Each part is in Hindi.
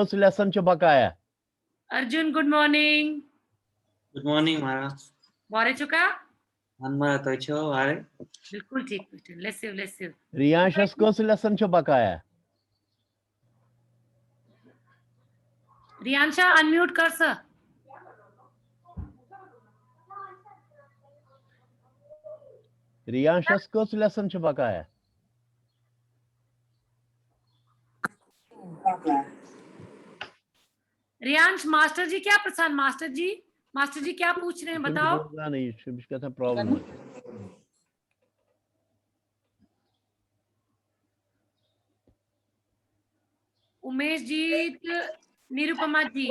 उस लेसन च बकाया Arjun good morning good morning मारा वारे चुका हमारा तो छो वारे बिल्कुल ठीक क्वेश्चन लेट्स सी रियांशस को लेसन च बकाया रियांशा अनम्यूट कर सर रियांशस को लेसन च बकाया रियांश मास्टर जी क्या प्रसान मास्टर जी क्या पूछ रहे हैं बताओ नहीं इसका था प्रॉब्लम उमेश जी निरुपमा जी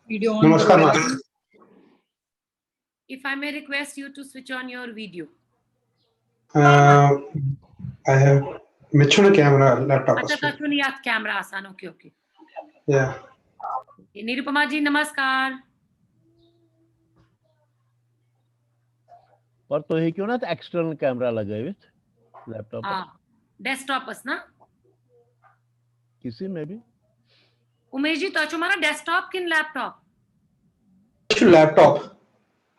नमस्कार if I may request you to switch on your video I have Michun camera laptop अच्छा कशुनियात कैमरा आसान ओके yeah निरुपमा जी नमस्कार पर तो हे क्यों ना एक्सटर्नल कैमरा लगे विथ लैपटॉप डेस्कटॉप ना किसी में भी उमेश जी तो हमारा डेस्कटॉप किन लैपटॉप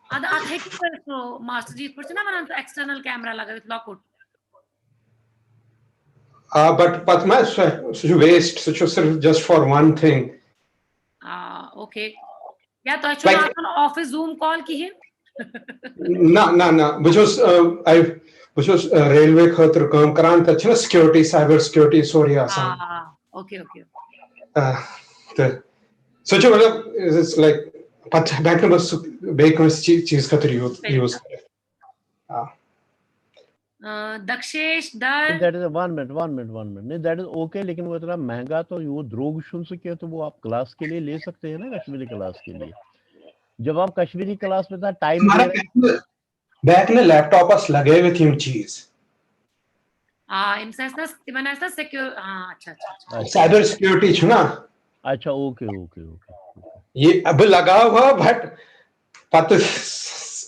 अद हे तो मास्टर जी कुछ ना वरन एक्सटर्नल कैमरा लगा with lockout but Patma such waste such सिर्फ just for one thing okay क्या तो हमारा ऑफिस जूम कॉल की है ना which was railway खतर काम करान त छ सिक्योरिटी साइबर सिक्योरिटी सोरी आसान ओके तो सोच मतलब इट्स लाइक पत बैंक में बस बेकंस चीज खतर यूज दक्षेश दर दैट इज 1 मिनट नहीं दैट इज ओके लेकिन वो इतना महंगा तो वो द्रोग सुन सके तो वो आप क्लास के लिए ले सकते हैं ना कश्मीरी क्लास के लिए जब आप कश्मीरी क्लास में था टाइम बैक ने लैपटॉप अस लगे हुए थी चीज इनसेसना तिमनासना सिक्योर अच्छा साइबर सिक्योरिटी छ ना अच्छा ओके ये अब लगा हुआ बट पत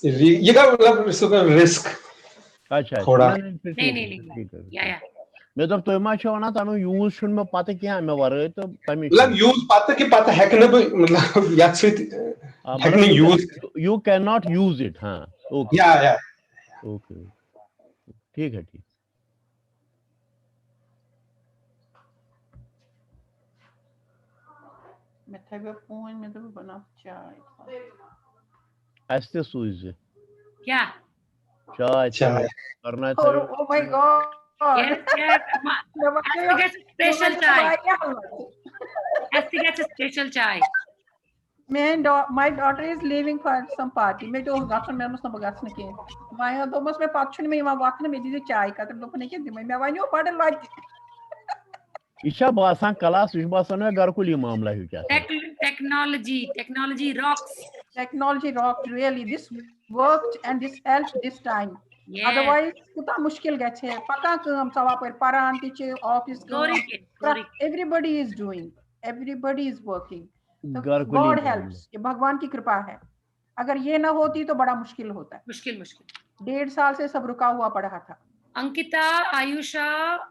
ये का मतलब रिस्क अच्छा थोड़ा नहीं या मैं तो मा छो ना तानो यूज शुन में पता क्या मैं वर तो तमी मतलब यूज पता है कि मतलब याद से है कि use you can not use it हां ओके या ओके ठीक है ठीक मैं थे फोन में तो बना चाय ऐसे सूझ क्या चाय करना था ओ माय गॉड स्पेशल चाय my daughter is leaving for some party मैं तो गासन में मस्त बगासन के मैं तो मस्त में पाछन में वहां वातन में दी चाय का तो पने के मैं वायो पड़ल लाग ईशा बासा क्लास इस बासन में घर को लिए मामला है क्या technology rocks really this worked and this helped this time otherwise कुता मुश्किल गछे पका काम सवा पर पारान तिचे ऑफिस everybody is working तो God helps ये भगवान की कृपा है अगर ये ना होती तो बड़ा मुश्किल होता है मुश्किल 1.5 साल से सब रुका हुआ पड़ा था अंकिता आयुषा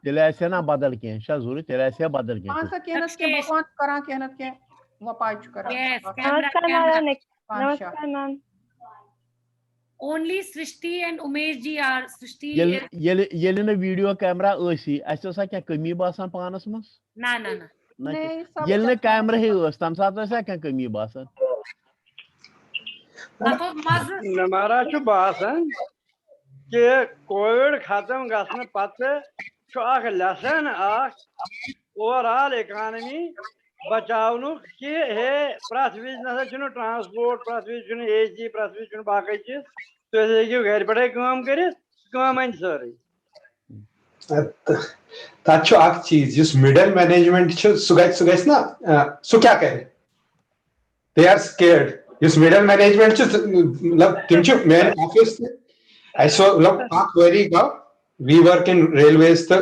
तेरे ऐसे ना बदल के शाजूरी तेरे ऐसे बदल के हां सर केनत के भगवान करा केनत के वो पाइच करा नमस्कार ma'am only Srishti and Umesh ji are Srishti ये ने वीडियो कैमरा ओसी ऐसे सा क्या कमी बासन पानस मस ना ये ने कैमरा ही ओस तम साथ ऐसा क्या कमी बासन हमारा जो बासन के कोविड खत्म गसन पते छु अख लेसन ओवरऑल इकोनॉमी बचावनु कि हे प्रथविज न ट्रांसपोर्ट प्रथविज एसी प्रथविज बाकी चीज तो हेकिव घर पे काम कर काम अन सारी तत अख चीज जिस मिडल मैनेजमेंट सु गस ना सु क्या करे दे आर स्केयर्ड जिस मिडल मैनेजमेंट मतलब तिम मेन ऑफिस ऐसो मतलब अख वरी का वी वर्क इन रेलवेज तो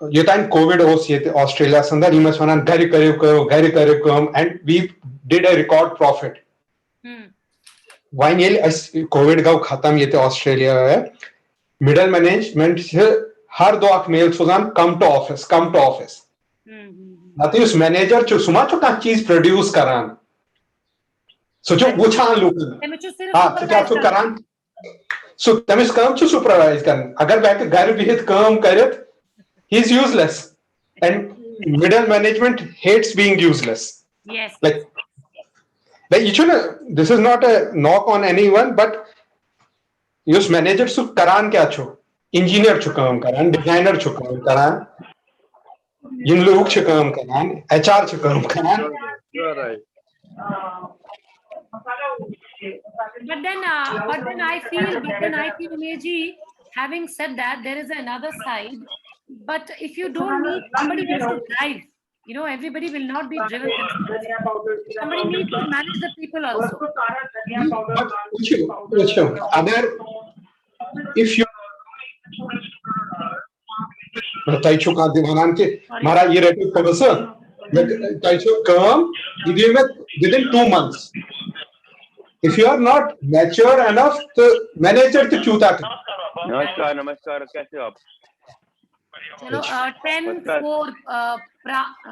योतान कोविड ओस ये ऑस्ट्रेलिया संदर इमस वनान घर करियो काम and we did a record profit one ये कोविड का खत्म ये ऑस्ट्रेलिया है मिडल मैनेजमेंट हर दो मेल सोजान कम टू ऑफिस नाते उस मैनेजर छु सुमा छु का चीज प्रोड्यूस करान सो छु वुछान लुकन तमिस छु सिर्फ हां छु क्या छु करान सो तमिस काम छु सुपरवाइज करन अगर बैक घर बिहित काम करत he is useless and middle management hates being useless. Yes. Like you know, this is not a knock on anyone, but उस मैनेजर सु करान क्या छु इंजीनियर छु काम करान डिजाइनर छु काम करान इन लोग छु काम करान एचआर छु काम करान You're right. But then I feel Meji, having said that, there is another side. But if you don't need somebody needs to drive, you know, everybody will not be driven themselves. Somebody needs to manage the people also. but अगर if you बताई छु का दीवानान के मारा ये रेटिंग पर्सन बताई छु काम इधर में within 2 months if you are not mature enough तो मैनेजर तो चूता नमस्कार नमस्कार कैसे हो आप चलो 10-4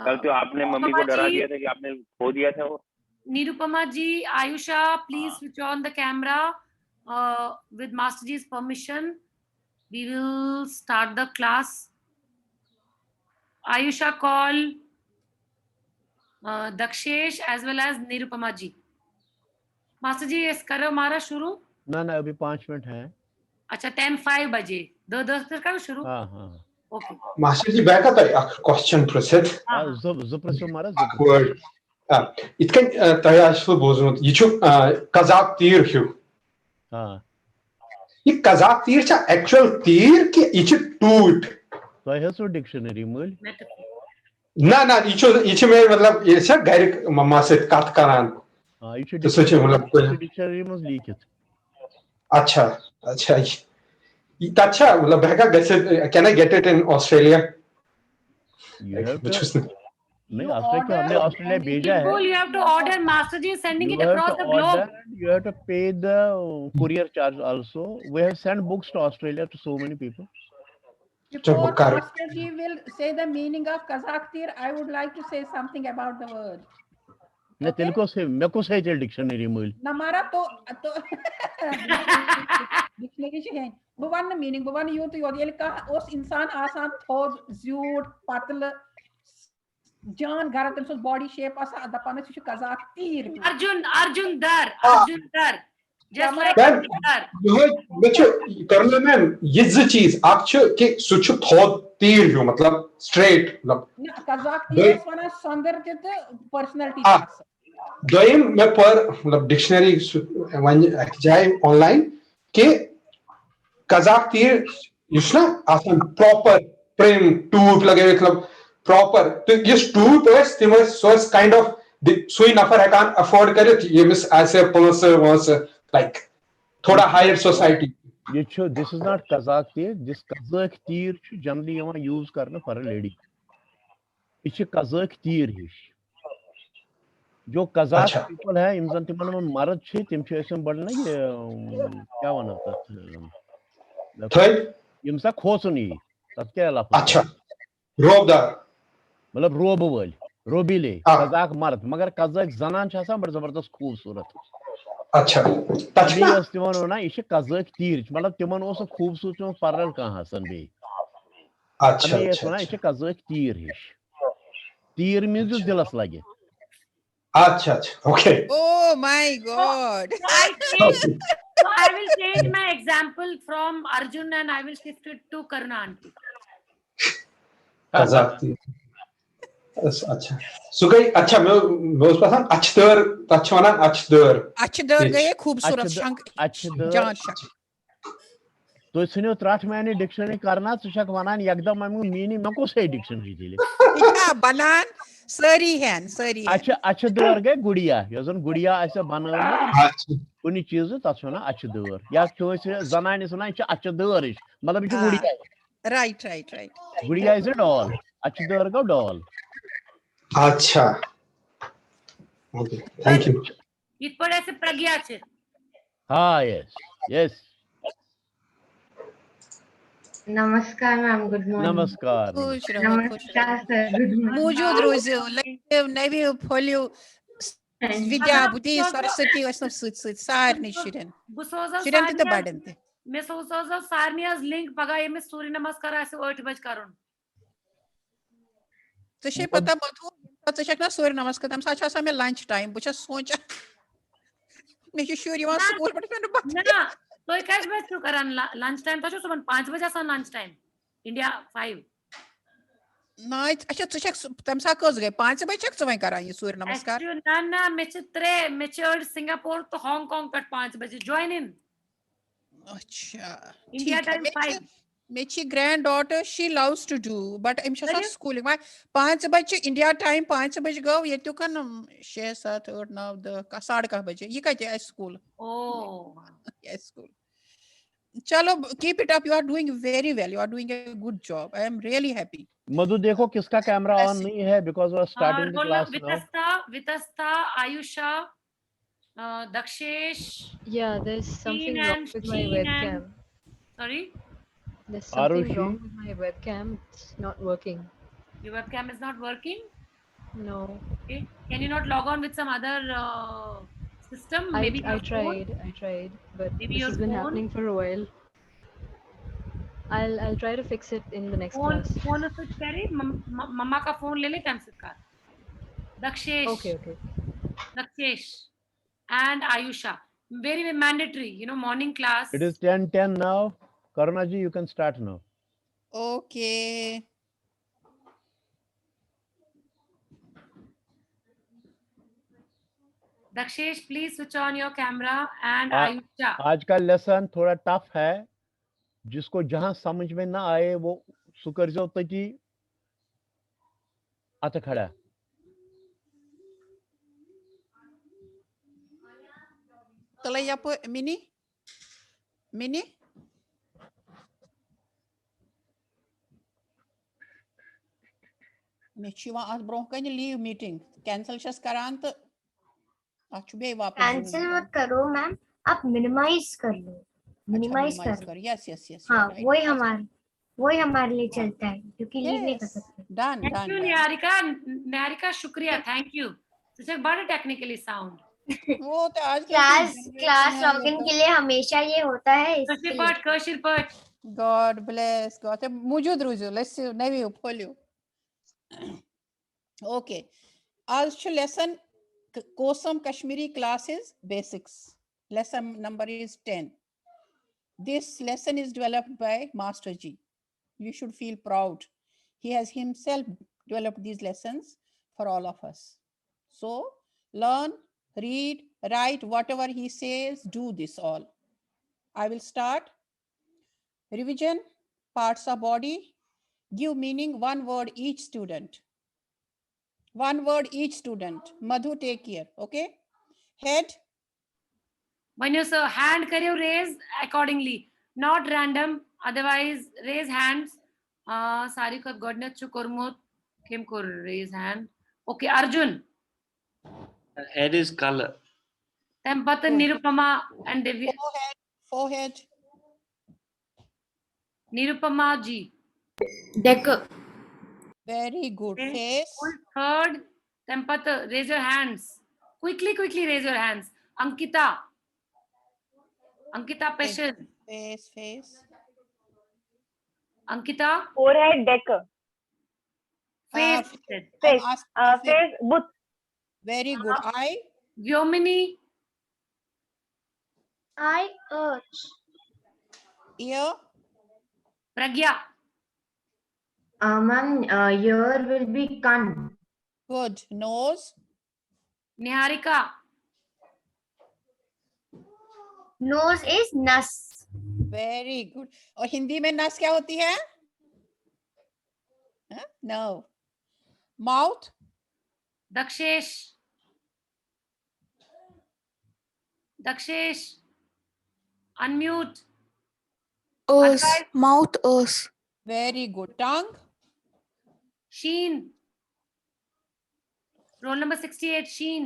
कल तो आपने मम्मी को डरा दिया था कि आपने खो दिया था वो Nirupama ji, Ayusha, please switch on the camera. With Master Ji's permission, we will start the class. Ayusha, call Dakshesh as well as Nirupama ji. Master Ji, yes, करो हमारा शुरू. ना ना अभी 5 मिनट हैं. अच्छा 10:05 बजे 2:10 फिर करो शुरू. हाँ हाँ. Okay. मास्टर जी बैक आता है क्वेश्चन प्रसिद्ध. Zuprasum मारा Word. It can तयाशुल बोझुन ये छु कजाक तीर ह्यू. हाँ. ये कजाक तीर चा एक्चुअल तीर कि ये छु टूट. तो है सो डिक्शनरी मूल. ना ये छु में मतलब ये चा गैर मम्मा से काट करान. हाँ ये छु डिक्शनरी में लिखित. अच्छा अच्छा मतलब बहका गैसे can I get it in Australia नहीं ऑस्ट्रेलिया हमने ऑस्ट्रेलिया भेजा है. You have to order. Master Ji is sending it across the globe. You have to pay the courier charge also. We have sent books to Australia to so many people. Before Master Ji will say the meaning of Kazakh tir, I would like to say something about the word. मैं तेलुगु से मैं को सही चल डिक्शनरी मूल. ना मारा तो डिक्शनरी से है. बुवान मीनिंग बुवान यूं तो योदियल का उस इंसान आसान थोद ज़्यूट पतल जान घर तम सो बॉडी शेप आसा दपान से कजाक तीर. अर्जुन दर just like दर यो बच्चो करने में ये चीज आप छु कि सुछु थोद तीर ह्यू मतलब स्ट्रेट मतलब कजाक तीर वना संदर के पर्सनालिटी. दोयम मैं पर मतलब डिक्शनरी वन जाए ऑनलाइन के कजाक तीर युसना आसान प्रॉपर प्रेम टूट लगे मतलब प्रॉपर तो ये टूट है तिमस सोर्स काइंड ऑफ सुई नफर है कान अफोर्ड करे ये मिस ऐसे प्लस वास लाइक थोड़ा हायर सोसाइटी. ये छो दिस इज नॉट कजाक तीर. दिस कजाक तीर छु जनरली यहां यूज करना फॉर अ लेडी. इछ कजाक तीर हिश जो कजाक पीपल है इन जन तिमन में मर्द छे तिम छ एसम बडना ये क्या वना तत यमसा खोसनी तत क्या लफ. अच्छा रोबदार मतलब रोब वल रोबिले कजाक मर्द मगर कजाक जनान छ आसान बड़ जबरदस्त खूबसूरत. अच्छा तचना तिमन वना ये कजाक तीर मतलब तिमन ओस खूबसूरत परल का हसन बे. अच्छा ये वना ये कजाक तीर हिश. तीर मींस जो दिलस लगे. अच्छा okay. Oh my god. So I will change my example from Arjun and I will shift it to Karuna aunty. Kazakh अच्छा सुगई अच्छा मैं उस पास अच्छदर तचवाना अच्छदर गए खूबसूरत शंख जान शंख तो सुनो त्राठ मैंने डिक्शनरी करना तो शक वनान एकदम मैं मीनिंग मैं को सही डिक्शनरी दिले. इतना बनान सरी है अच्छा दर गए गुड़िया यजन गुड़िया ऐसे बनाना कुनी चीज तछना अच्छा दर या तो जनान सुना अच्छा दर मतलब ये गुड़िया. राइट गुड़िया इज अ डॉल. अच्छा दर का डॉल. अच्छा ओके थैंक यू. इत पर ऐसे प्रज्ञा छे. हां yes Namaskar, ma'am. Good morning. Namaskar. खुश रहो, खुश Namaskar, रहो. sir. Good morning. Mujud rozu, nevi folio vidya buddhi saraswati vasnam sut sarni shirin. Shirin te badante. Miss Usozo Sarnia's link paga ye Miss Surya Namaskar aise 8 baj karun. तो शे पता मधु तो शक्ना सूर्य नमस्कार तम साचा सा में लंच टाइम बुचा सोचा मैं शुर यवान स्कूल बट मैंने बात ना तो कैश बैच क्यों करन लंच टाइम तो सुबह 5 बजे सा लंच टाइम इंडिया 5 ना अच्छा तो शक तम सा कस गए 5 बजे तक समय करा ये सूर्य नमस्कार ना ना मेचर सिंगापुर तो हांगकांग पर 5 बजे ज्वाइन इन अच्छा इंडिया टाइम 5 मेरी granddaughter she loves to do but I'm just schooling my 5 बजे इंडिया टाइम 5 बजे गो ये तो kan 6 7 8 9 10 साढ़े बजे ये कहते हैं स्कूल oh yes school चलो keep it up you are doing very well you are doing a good job I am really happy मधु देखो किसका कैमरा ऑन नहीं है because we are starting the class now. Vitasta Ayusha Dakshesh yeah there's something wrong with my webcam sorry there's something wrong with my webcam it's not working your webcam is not working no okay can you not log on with some other system maybe I tried but maybe this has been happening for a while I'll try to fix it in the next class phone switch kare mama ka phone le le time se kar Dakshesh okay Dakshesh and Ayusha very mandatory you know morning class it is 10:10 now Karuna ji you can start now okay Dakshesh please switch on your camera and Ayusha आज का लेसन थोड़ा टफ है जिसको जहां समझ में ना आए वो सुकर जो तकी आता खड़ा तले या पे मिनी मैं चीवा आज ब्रोह कहीं लीव मीटिंग कैंसिल शस करान तो आज बे वापस कैंसिल मत करो मैम आप मिनिमाइज कर लो मिनिमाइज कर यस हाँ वही हमारे लिए चलता है क्योंकि लीव नहीं कर सकते डन थैंक यू निहारिका शुक्रिया थैंक यू तुझे बड़ा टेक्निकली साउंड वो तो आज क्लास लॉगिन के लिए हमेशा ये होता है कशिरपट गॉड ब्लेस गॉड मौजूद रुजो लेट्स नवी फोलियो okay आज lesson Kosam Kashmiri classes basics lesson number is 10 this lesson is developed by Master Ji you should feel proud he has himself developed these lessons for all of us so learn read write whatever he says do this all I will start revision parts of body give meaning one word each student Madhu take care okay head when you say hand kare raise accordingly not random otherwise raise hands sari ko godnet chukormot kim kor raise hand okay Arjun head is color Tempat Nirupama and Devi forehead Nirupama ji decor very good face third Tempat raise your hands quickly raise your hands Ankita patient face Ankita forehead decor face booth very good eye Vyomini eye earth ear Pragya ma'am ear will be kan good nose Niharika nose is nas very good और हिंदी में नस क्या होती है no mouth Dakshesh unmute mouth us very good tongue Sheen roll number 68 Sheen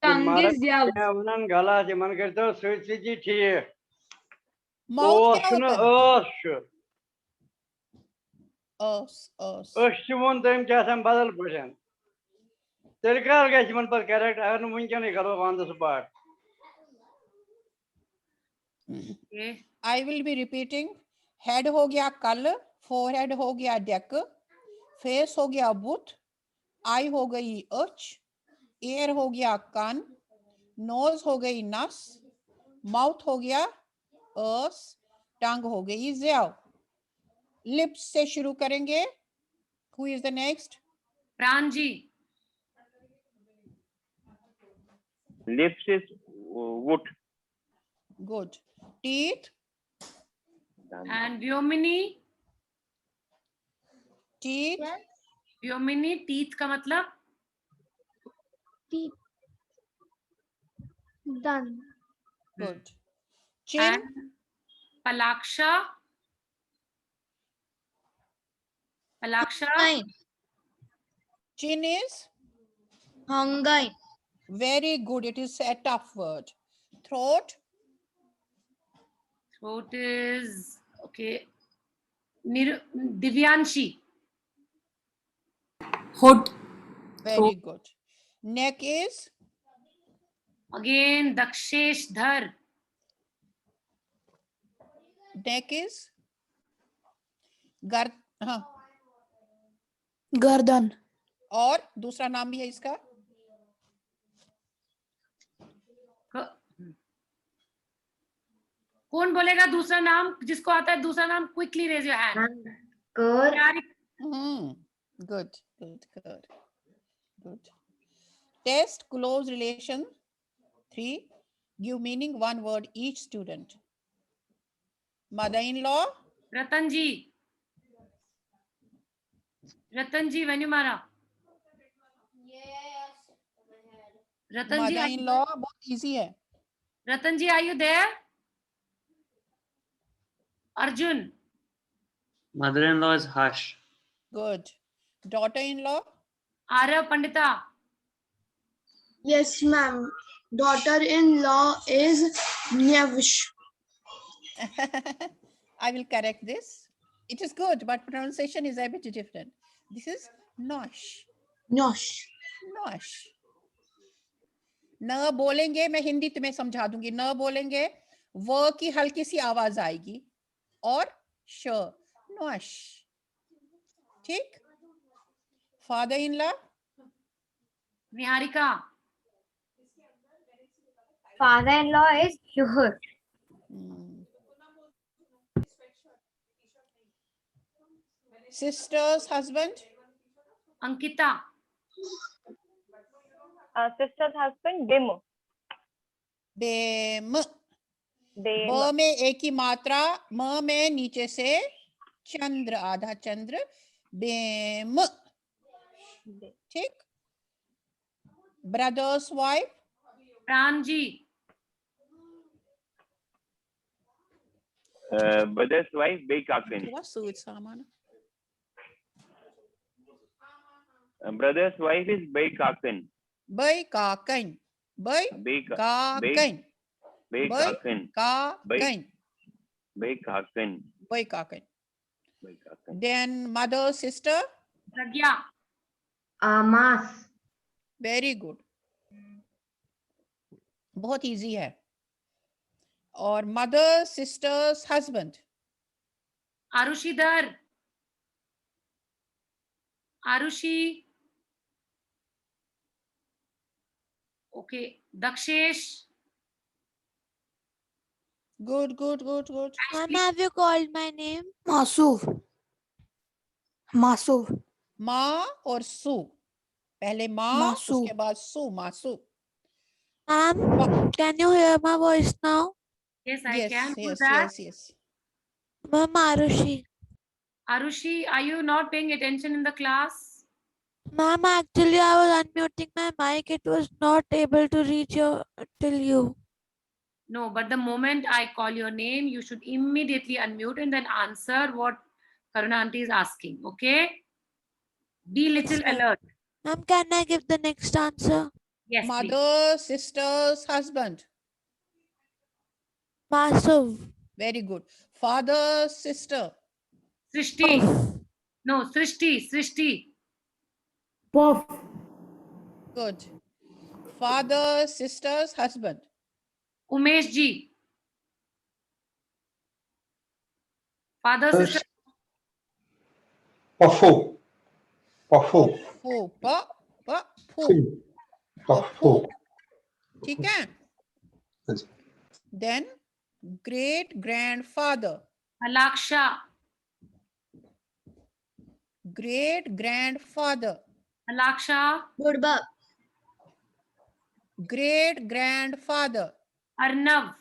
tongue is unan gala je man karta switch ji thi mouth क्या होता है Us. Öşçümün dem kesen badal puşen. Telkar geçmen par correct. Agar nu mumkin nahi karo on the spot. I will be repeating. Head हो गया कल, forehead हो गया deck, face हो गया बुत, eye हो गई अर्च, ear हो गया कान, nose हो गई नस, mouth हो गया अस, tongue हो गई ज़्याव. Lips से शुरू करेंगे. Who is the next? Pranji. Lips is wood. Good. Teeth. And Vyomini. Teeth. Vyomini, teeth का मतलब? Teeth. Done. Good. Chin. And Palaksha. Palaksha. Chin is? Hongai. Very good. It is a tough word. Throat. Throat is, okay. Divyanshi. Hood. Very good. Neck is? Again, Dakshesh Dhar. Neck is? गर्दन. और दूसरा नाम भी है इसका? कौन बोलेगा दूसरा नाम? जिसको आता है दूसरा नाम, quickly raise your hand. Good. Test close relation 3. Give meaning one word each student. Mother-in-law. Ratanji. Ratanji, when you mara? Ratanji, Mother-in-law बहुत easy है. Ratanji, are you there? Arjun. Mother-in-law is Harsh. Good. Daughter-in-law. Arav Pandita. Yes, ma'am. Daughter-in-law is Nyavish. I will correct this. It is good, but pronunciation is a bit different. This is Nosh. Nosh. Nosh. न बोलेंगे, मैं हिंदी तुम्हें समझा दूंगी. न बोलेंगे, व की हल्की सी आवाज आएगी और श. नोश. ठीक. Father in law. Niharika. Father-in-law is Shuhur. Sister's husband. Ankita. Sister's husband Dim. बेम. ब में एक ही मात्रा, म में नीचे से चंद्र, आधा चंद्र. बेम. ठीक. Brother's wife. Pranji. Brother's wife Beikaken. Brother's wife is Beikaken. Beikaken. Beikaken. Beikaken. Then mother, sister. Pragya. Amas. Very good. बहुत इजी है. और mother, sisters, husband. Arushidhar. Arushi. Okay. Dakshesh. Good. Ma'am, have you called my name? Masu. माँ और सु. पहले माँ, उसके बाद सु. मासु. Ma'am, can you hear my voice now? Yes, I can. Who's Yes. Ma'am, Arushi. Arushi, are you not paying attention in the class? Ma'am, actually I was unmuting my mic. It was not able to reach till you. No, but the moment I call your name, you should immediately unmute and then answer what Karuna auntie is asking. Okay? Be little alert. Ma'am, can I give the next answer? Yes, mother, sisters, husband. Masu. Very good. Father, sister. Srishti. No, Srishti. Puff. Good. Father, sisters, husband. Umesh ji. Father, sister. Paffu. ठीक है? Then great grandfather. Alaksha. Great grandfather. Alaksha. Budbab. Great grandfather. Arnav.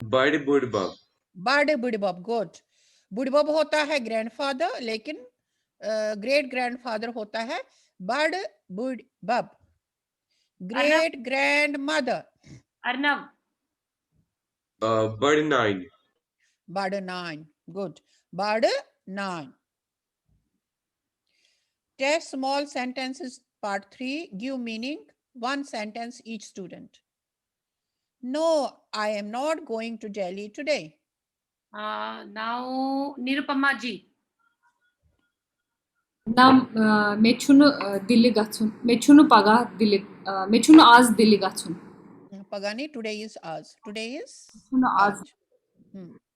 बड़े बुढ़बब. बड़े बुढ़बब. Good. बुढ़बब होता है grandfather, लेकिन great grandfather होता है बड़ बुढ़बब. Great grandmother. Arnav. बड़ नाइन. बड़ नाइन. Good. बड़ nine. Test small sentences part 3. Give meaning. One sentence each student. No, I am not going to Delhi today. Now Nirupama ji. Na mechunu Delhi gatsun. Mechunu paga Delhi. Mechunu az Delhi gatsun. Pagani, today is az. Today is mechunu az.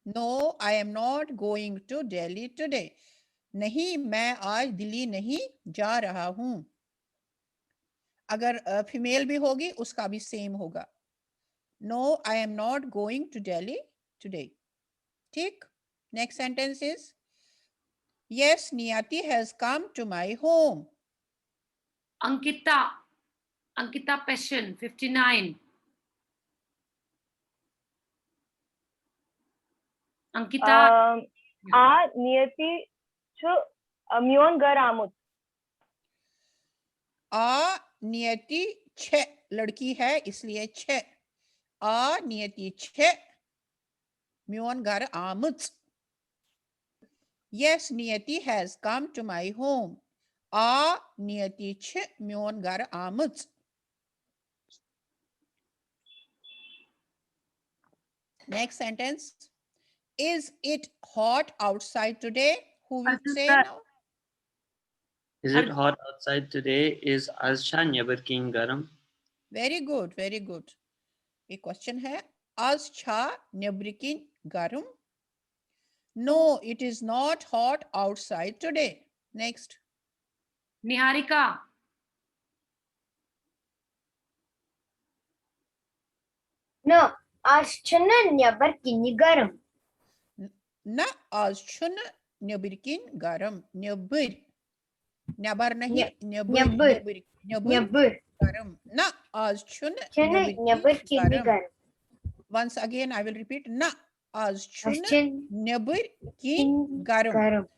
No, I am not going to Delhi today. नहीं, मैं आज दिल्ली नहीं जा रहा हूं. अगर फीमेल भी होगी उसका भी सेम होगा. No, I am not going to Delhi today. ठीक. Next sentence is, yes, Niyati has come to my home. Ankita Passion, 59. Ankita. Niyati chu myon gar amut. नियति 6 लड़की है इसलिए 6. नियति 6 म्योन घर आमुच. Yes, Niyati has come to my home. नियति 6 म्योन घर आमुच. Next sentence. Is it hot outside today? Who will say now? Is it hot outside today? Is Azcha Nyabarkin garam? Very good, very good. एक क्वेश्चन है, Azcha Nyabarkin garam? No, it is not hot outside today. Next. Niharika. No, Azcha Nyabarkin garam. Na Azcha Nyabarkin garam. Nyabir. Nyabar nahi. Nyabir. Garam. Na Azcha Nyabarkin garam. Once again, I will repeat. Na Azcha Nyabarkin garam.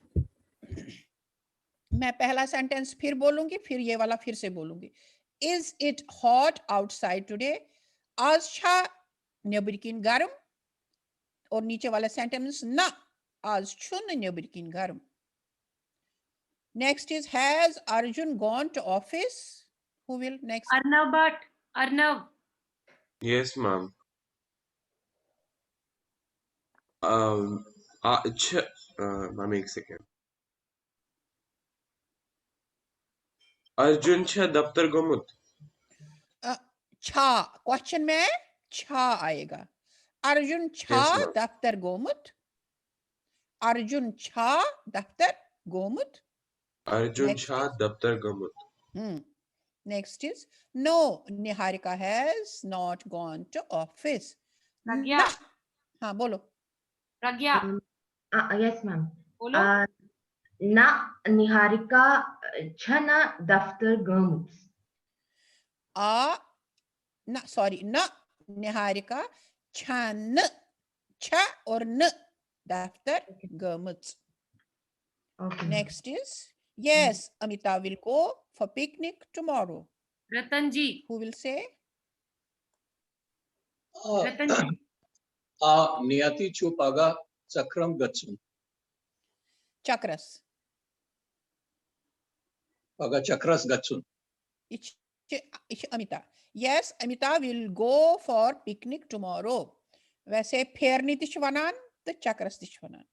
मैं पहला सेंटेंस फिर बोलूंगी, फिर ये वाला फिर से बोलूंगी. Is it hot outside today? Azcha Nyabarkin garam. और नीचे वाला सेंटेंस ना Azcha Nyabarkin garam. Next is, has Arjun gone to office? Who will next? Arnav Bhatt. Arnav. Yes, ma'am. Ma'am, एक second. अर्जुन छा दफ्तर गोमुत. छा क्वेश्चन में छा आएगा. अर्जुन छा दफ्तर गोमुत. अर्जुन छा दफ्तर गोमुत. अर्जुन छा दफ्तर गोमुत. Next is, no, Niharika has not gone to office. Pragya. हाँ बोलो. Pragya. Yes, ma'am. बोलो. Na Niharika chana daftar gums. Na Niharika chan cha or n daftar gums. Okay. Next is, yes, Amita will go for picnic tomorrow. Ratanji. Who will say? Ratanji. Niyati chupaga chakram gatsun. Chakras. Paga chakras gatsun. Ich Amita. Yes, Amita will go for picnic tomorrow. वैसे फेरनी तिश्वनान तो चक्रस तिश्वनान.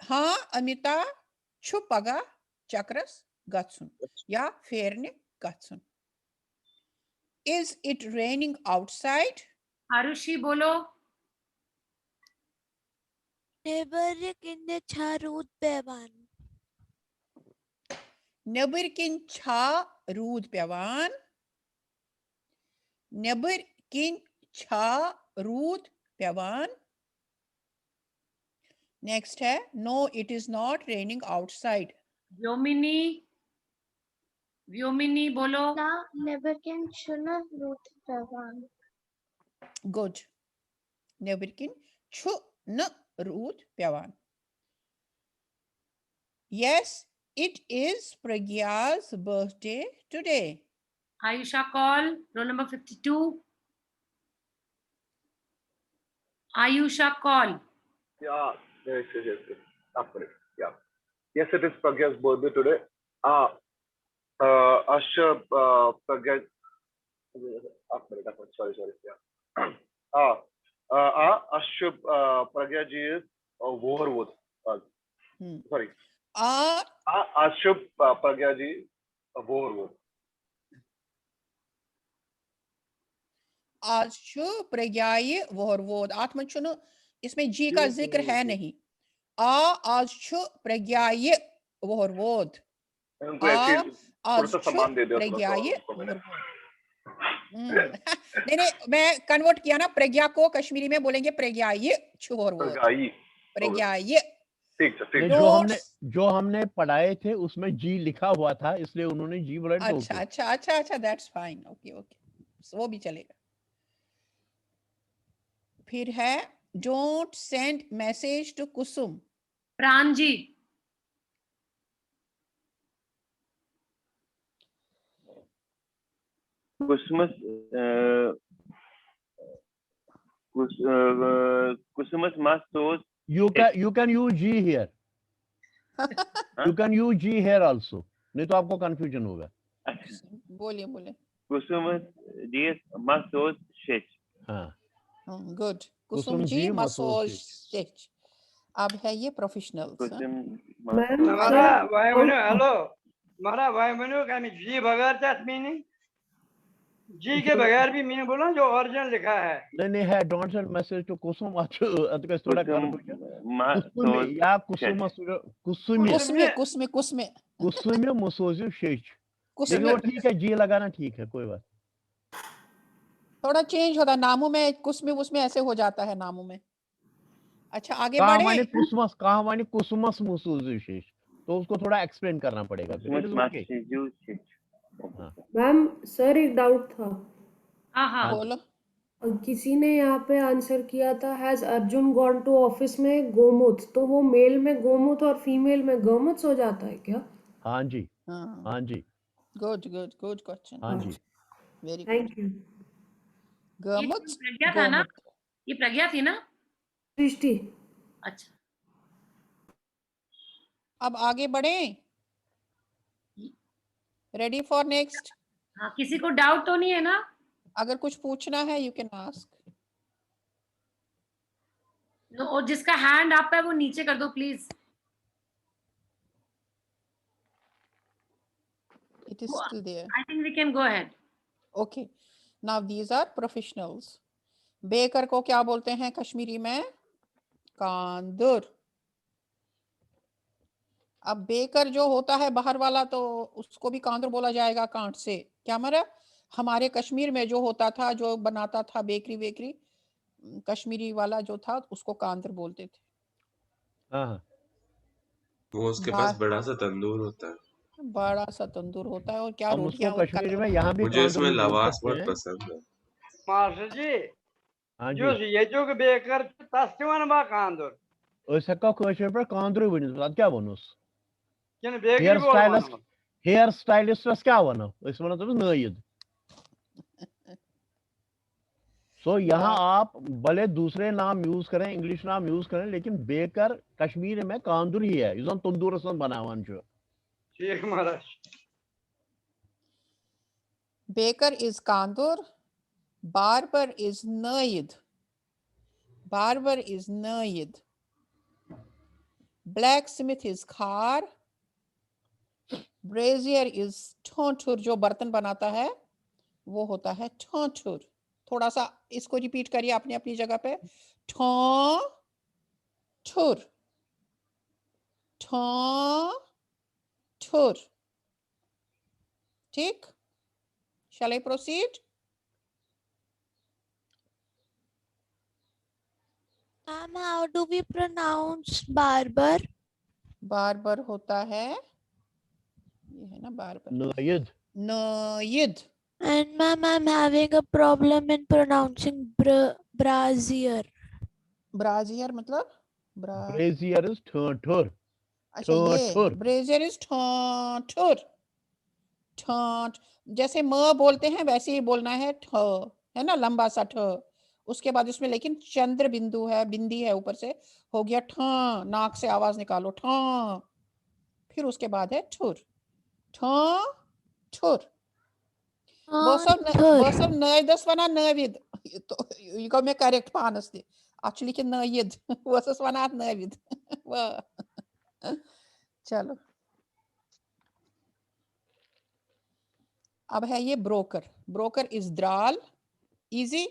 हाँ अमिता छु पगा चक्रस गत्सुन या फेरने गत्सुन. Is it raining outside? Arushi बोलो. Neberkin cha rood pevan. Neberkin cha rood pevan. Neberkin cha rood pevan. Next है no, it is not raining outside. व्योमिनी बोलो. Na neberkin chuna root pevan. Good. Neberkin chu न rood pevan. Yes, it is Pragya's birthday today. Ayusha call. Roll number 52. Ayusha call. Yeah, yes. After it. Yeah. Yes, it is Pragya's birthday today. Asha Pragya. After it. Sorry. Yeah. Asha Pragya ji is Voharwood. Sorry. Asha Pragya ji Voharwood. आशु प्रज्ञाय वोहरवोद. आत्मचुनु इसमें जी का जिक्र है नहीं. आशु प्रज्ञाय वोहरवोद. नहीं मैं कन्वर्ट किया ना. प्रज्ञा को कश्मीरी में बोलेंगे प्रज्ञाय छुवरवोद. प्रज्ञाय. जो हमने पढ़ाए थे उसमें जी लिखा हुआ था इसलिए उन्होंने जी बोला. अच्छा दैट्स फाइन. ओके वो भी चलेगा. फिर है don't send message to Kusum. प्रांजी. Kusumas must those. You can use G here. You can use G here also. नहीं तो आपको confusion होगा. बोलिए. Kusumas G must those shit. हाँ. Good. Kusum ji massage stitch. अब है ये प्रोफेशनल. हमारा भाई बहनों हेलो. हमारा भाई बहनों का जी बगैर चाहत मीनिंग. जी के बगैर भी मीनिंग बोलो जो ओरिजिनल लिखा है. नहीं है. डोंट सेंड मैसेज टू कुसुम. अच्छा तो थोड़ा कुसुम या कुसुम मसोज स्टिच. लेकिन वो ठीक है. जी लगाना ठीक है. कोई बात. थोड़ा चेंज होता है नामों में. कुसुम उसमें ऐसे हो जाता है नामों में. अच्छा आगे बढ़े. कहाँ माने कुसुमस मुसुजिश. तो उसको थोड़ा एक्सप्लेन करना पड़ेगा. मैम सर एक डाउट था. हाँ बोलो. किसी ने यहाँ पे आंसर किया था has Arjun gone to office में गोमुत. तो वो मेल में गोमुत और फीमेल में गमुत हो जाता है क्या? हाँ जी. Good question. हाँ जी. Very thank you. गमुत. प्रज्ञा था ना. ये प्रज्ञा थी ना. सृष्टि. अच्छा अब आगे बढ़े. Ready for next. हाँ किसी को डाउट तो नहीं है ना. अगर कुछ पूछना है यू कैन आस्क. और जिसका हैंड आप है वो नीचे कर दो please. It is still there. I think we can go ahead. Okay. Now these are professionals. Baker को क्या बोलते हैं कश्मीरी में? कांदुर. अब बेकर जो होता है बाहर वाला तो उसको भी कांदुर बोला जाएगा. कांट से क्या मरा. हमारे कश्मीर में जो होता था जो बनाता था बेकरी कश्मीरी वाला जो था उसको कांदुर बोलते थे. हाँ. वो उसके पास बड़ा सा तंदूर होता है. बड़ा सा तंदूर होता है और क्या रोटियां. कश्मीर में यहाँ भी मुझे इसमें लवास बहुत पसंद है. मास्टर जी. हाँ जो ये जो बेकर तस्तिवन बा कांदुर. उसका कश्मीर पर कांदुर बनिस. बात क्या बनोस. किन बेकरी बोल. हेयर स्टाइलिस्ट क्या बनो. इसमें तो नईद. सो यहाँ आप भले दूसरे नाम यूज करें इंग्लिश नाम यूज करें लेकिन बेकर कश्मीर में कांदुर ही है. यूजन तंदूर रसन बनावन जो. ठीक महाराज. बेकर इज कांदुर. बार्बर इज नईद. blacksmith is khar, brazier is ठोंठुर, जो बर्तन बनाता है वो होता है ठोंठुर। थोड़ा सा इसको रिपीट करिए अपनी अपनी जगह पे, ठोंठुर, ठोंठुर। ठीक, shall I proceed? How do we pronounce barber? Barber होता है, ये है ना barber, Nayid. नयिद। And ma'am, I'm having a problem in pronouncing brazier. ब्राजियर मतलब Brazier is ठोंठुर। अच्छा ये ठोंठुर। ब्रेजियर इज ठोंठुर, ठोंठ, जैसे म बोलते हैं वैसे ही बोलना है, ठ है ना, लंबा सा ठ, उसके बाद इसमें लेकिन चंद्र बिंदु है, बिंदी है ऊपर से, हो गया ठ, नाक से आवाज निकालो ठ, फिर उसके बाद है ठुर, ठ ठुर। वो सब नय दस वना नविद, तो ये को मैं करेक्ट पानस दे एक्चुअली कि नयिद वो सस वना नविद वो। चलो अब है ये ब्रोकर, ब्रोकर इज द्राल, इजी।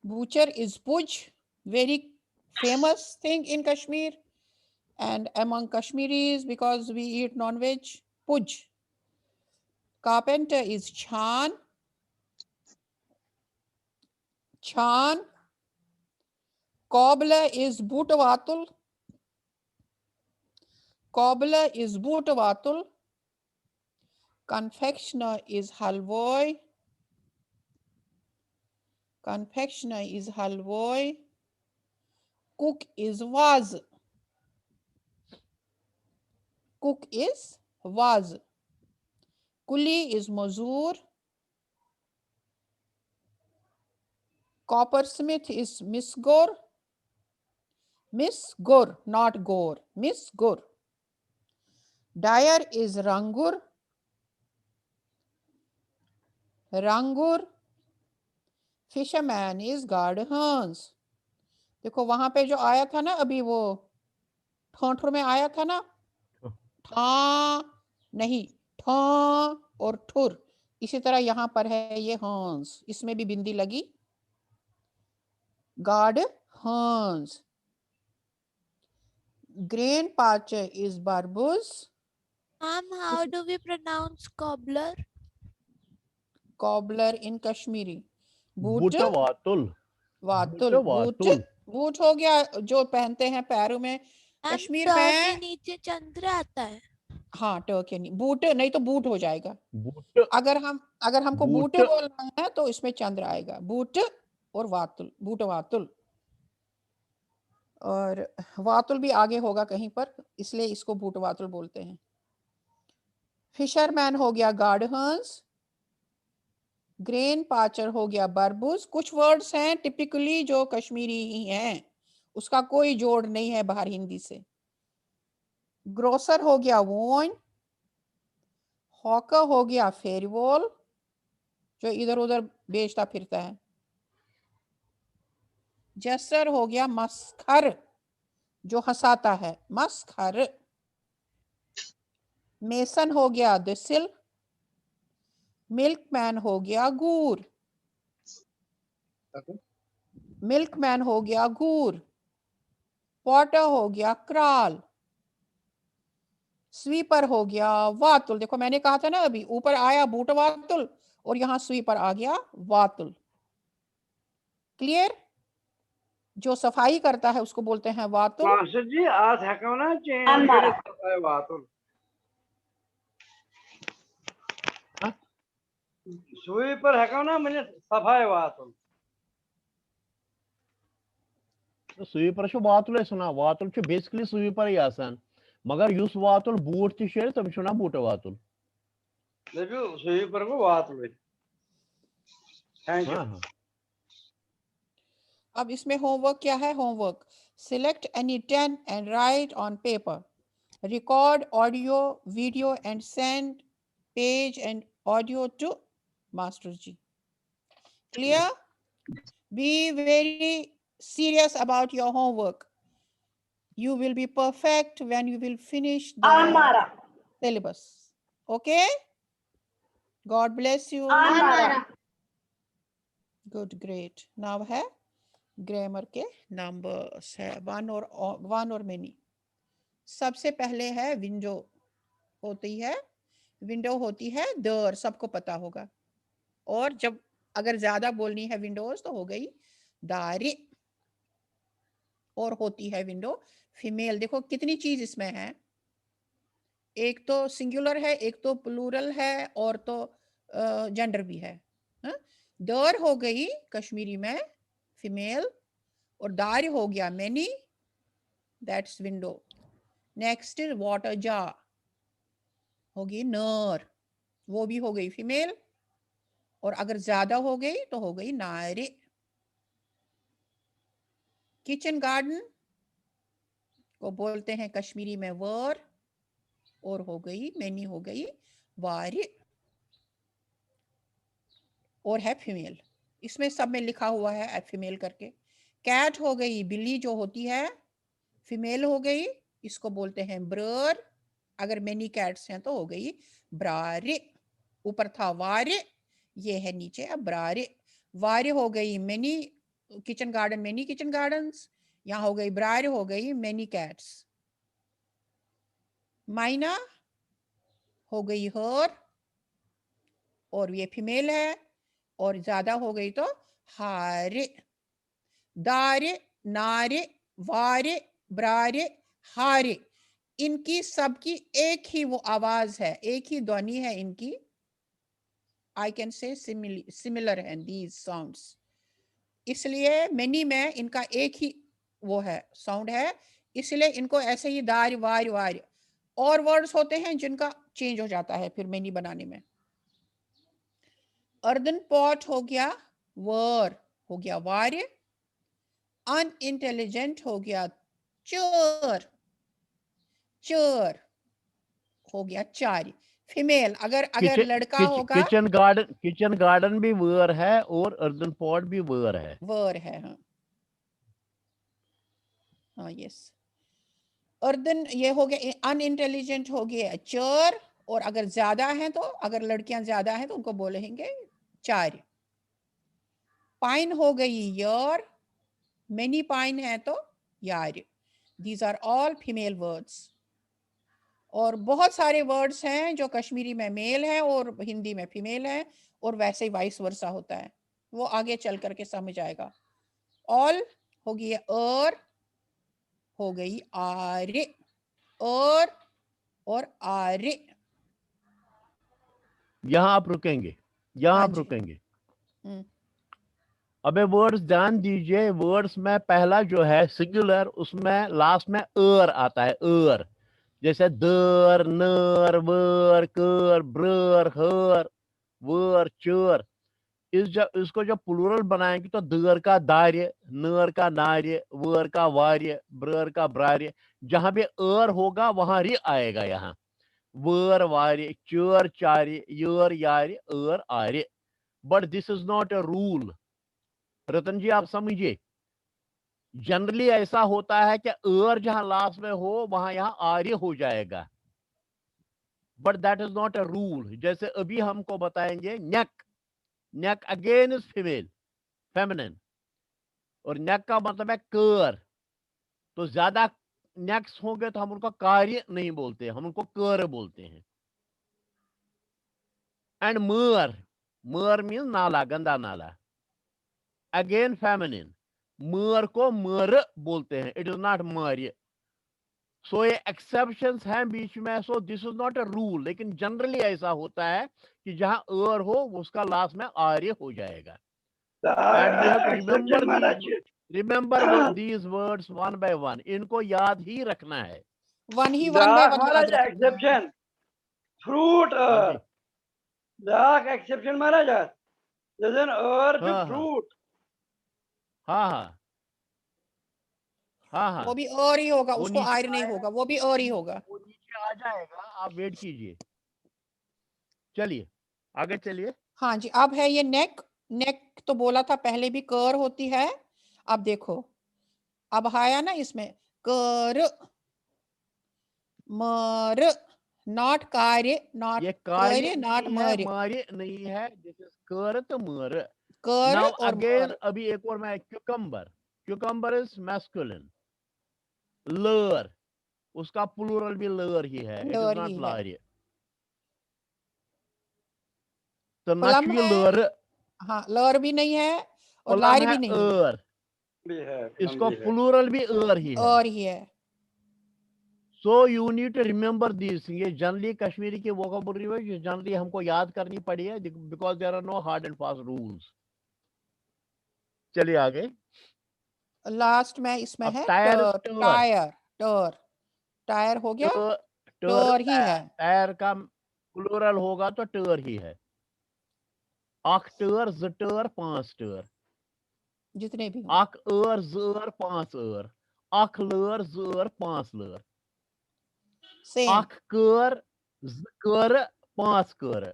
बूचर इज पुज, very famous thing in Kashmir and among Kashmiris because we eat non-veg, puj. Carpenter is chan, chan. Cobbler is butavatul, cobbler is butavatul. Confectioner is halvoi, confectioner is halvoi. Cook is vaz, cook is vaz. Kuli is mazur. Coppersmith is misgor, misgor, not gore, misgor. Dyer is rangur, rangur. Fisherman is guard Hans. देखो वहां पे जो आया था ना अभी वो ठोंठुर में आया था ना, ठा नहीं, ठा और ठुर, इसी तरह यहाँ पर है ये हंस, इसमें भी बिंदी लगी, गार्ड हंस। ग्रेन पार्चर इज बारबूज। How do we pronounce cobbler? Cobbler in Kashmiri बूटवातुल। वातुल, बूट, बूट हो गया जो पहनते हैं पैरों में कश्मीर में, नीचे चंद्र आता है। हाँ ट के नहीं, बूट नहीं तो बूट हो जाएगा। बूट, अगर हमको बूट बोलना है तो इसमें चंद्र आएगा, बूट और वातुल, बूट वातुल। और वातुल भी आगे होगा कहीं पर, इसलिए इसको बूट वातुल बोलते हैं। फिशरमैन हो गया गार्ड हंस, ग्रेन पाचर हो गया बरबूज। कुछ वर्ड्स हैं टिपिकली जो कश्मीरी ही हैं, उसका कोई जोड़ नहीं है बाहर हिंदी से। ग्रोसर हो गया वोइन, हॉकर हो गया फेरीवोल जो इधर उधर बेचता फिरता है। जस्टर हो गया मस्खर जो हंसाता है, मस्खर। मेसन हो गया दिसिल, मिल्कमैन हो गया गूर, मिल्कमैन हो गया गूर। पॉटर हो गया क्राल, स्वीपर हो गया वातुल। देखो मैंने कहा था ना अभी, ऊपर आया बूट वातुल और यहाँ स्वीपर आ गया वातुल। क्लियर? जो सफाई करता है उसको बोलते हैं वातुल। मास्टर जी आज है ना चेंज करे सफाई वातुल, स्वीपर है ना मैंने सफाई वातुल। स्वीपर छो वातुल सुना, वातुल छो बेसिकली स्वीपर ही आसान, मगर युस वातुल बूट ति छे तम छो ना बूट वातुल। देखो स्वीपर को वातुल। Thank you. अब इसमें होमवर्क क्या है? Homework select any 10 and write on paper, record audio video and send page and audio to master ji. Clear? Be very serious about your homework. You will be perfect when you will finish the syllabus. Okay? God bless you. Good, great. Now है ग्रामर के नंबर्स है वन और मेनी। सबसे पहले है विंडो होती है डोर, सबको पता होगा। और जब अगर ज्यादा बोलनी है विंडोज तो हो गई दारी, और होती है विंडो फीमेल। देखो कितनी चीज इसमें है, एक तो सिंगुलर है, एक तो प्लूरल है, और तो जेंडर भी है। डोर हो गई कश्मीरी में फीमेल, और दार हो गया many, that's window. Next water जा होगी नर, वो भी हो गई फीमेल, और अगर ज्यादा हो गई तो हो गई नारी। किचन गार्डन को बोलते हैं कश्मीरी में वर, और हो गई मेनी हो गई वारी, और है फीमेल। इसमें सब में लिखा हुआ है फीमेल करके। कैट हो गई बिल्ली जो होती है फीमेल हो गई, इसको बोलते हैं ब्रर। अगर मेनी कैट्स हैं तो हो गई ब्रारे। ऊपर था वारे, ये है नीचे अब ब्रारे। वारे हो गई many kitchen garden, many kitchen gardens. यहाँ हो गई ब्रारे, हो गई मेनी कैट्स। माइना हो गई हर, और ये फीमेल है, और ज्यादा हो गई तो हारे। दारे नारे वारे ब्रारे हारे, इनकी सबकी एक ही वो आवाज है, एक ही ध्वनि है इनकी। आई कैन से सिमिलर है दीज साउंड्स, इसलिए मेनी में इनका एक ही वो है साउंड है, इसलिए इनको ऐसे ही दार वार वार। और वर्ड्स होते हैं जिनका चेंज हो जाता है फिर मेनी बनाने में। अर्दन पॉट हो गया वर, हो गया वार्य। अनइंटेलिजेंट हो गया चर, चर हो गया चार फीमेल। अगर लड़का होगा किचन गार्डन भी वर है, और अर्दन पॉट भी वर है। हाँ हाँ यस। अर्दन ये हो गया, अनइंटेलिजेंट हो गया चर, और अगर ज्यादा है तो, अगर लड़कियां ज्यादा हैं तो उनको बोलेंगे चार। पाइन हो गई यर, मेनी पाइन है तो यार। These are all female words. और बहुत सारे वर्ड्स हैं जो कश्मीरी में मेल है और हिंदी में फीमेल है, और वैसे ही वाइस वर्सा होता है, वो आगे चल करके समझ आएगा। ऑल हो गई और हो गई आर्य, और आर्य। यहाँ आप रुकेंगे, यहाँ आप रुकेंगे। अबे वर्ड्स ध्यान दीजिए, वर्ड्स में पहला जो है सिंगुलर, उसमें लास्ट में एर आता है, एर। जैसे दर नर वर कर ब्रर हर वर चर। इसको जब प्लूरल बनाएंगे तो दर का दार्य, नर का नार्य, वर का वार्य, ब्रर का ब्रार्य। जहां पे एर होगा वहां रि आएगा। यहाँ वर वार्य, चर चार्य, यर यार्य, एर आर्य। But this is not a rule. Ratan ji आप समझिए, जनरली ऐसा होता है कि एर जहां लास्ट में हो वहां यहाँ आर्य हो जाएगा, but that is not a rule. जैसे अभी हमको बताएंगे नेक, नेक अगेन इज फीमेल, फेमिनिन, और नेक का मतलब है कर। तो ज्यादा नेक्स होंगे तो हम उनको कार्य नहीं बोलते, हम उनको कर बोलते हैं। एंड मर, मर मीन्स नाला, गंदा नाला, अगेन फेमिनिन। मर को मर बोलते हैं, इट इज नॉट मर्य। सो ये एक्सेप्शंस हैं बीच में, so this is not a rule. लेकिन जनरली ऐसा होता है कि जहां एर हो उसका लास्ट में आर्य हो जाएगा। Remember these words one by one, इनको याद ही रखना है। वन बाय वन याद रखना। एक्सेप्शन फ्रूट एक्सेप्शन महाराज, जैसे और फ्रूट। हाँ, वो भी और ही होगा, उसको आयर नहीं होगा, वो भी और ही होगा। वो नीचे आ जाएगा, आप वेट कीजिए। चलिए आगे चलिए। हाँ जी, अब है ये नेक। नेक तो बोला था पहले भी कर होती है। अब देखो, अब आया ना इसमें कर, मर, नॉट कार्य, नॉट ये कार्य, नॉट नहीं है, मर, मार्य नहीं है, दिस इज कर तो मर। कर नाउ और अगेन मर। अभी एक और मैं क्यूकम्बर, क्यूकम्बर इज मैस्कुलिन। लर, उसका प्लूरल भी लर ही है, इट इज लर नॉट ही है। लार्य। तो प्लम नचवी है, लर, हाँ लर भी नहीं है और प्लम लार है भी नहीं है, एर, भी है, इसको भी है। प्लूरल भी एर ही है। और ही है। So you need to remember this. ये जनरली कश्मीरी की वोकैबुलरी है, जो जनरली हमको याद करनी पड़ी है, because there are no hard and fast rules. चलिए आगे। लास्ट में इसमें अब है टायर, टायर, टर, टायर हो गया, टर ही है। टायर का प्लूरल होगा तो टर ही है। अख टर, ज टर, पांच टर, जितने भी हो। अख एर, ज एर, पांच एर, अख लर, ज एर, पांच लर, सेम। अख कर, ज कर, पांच कर,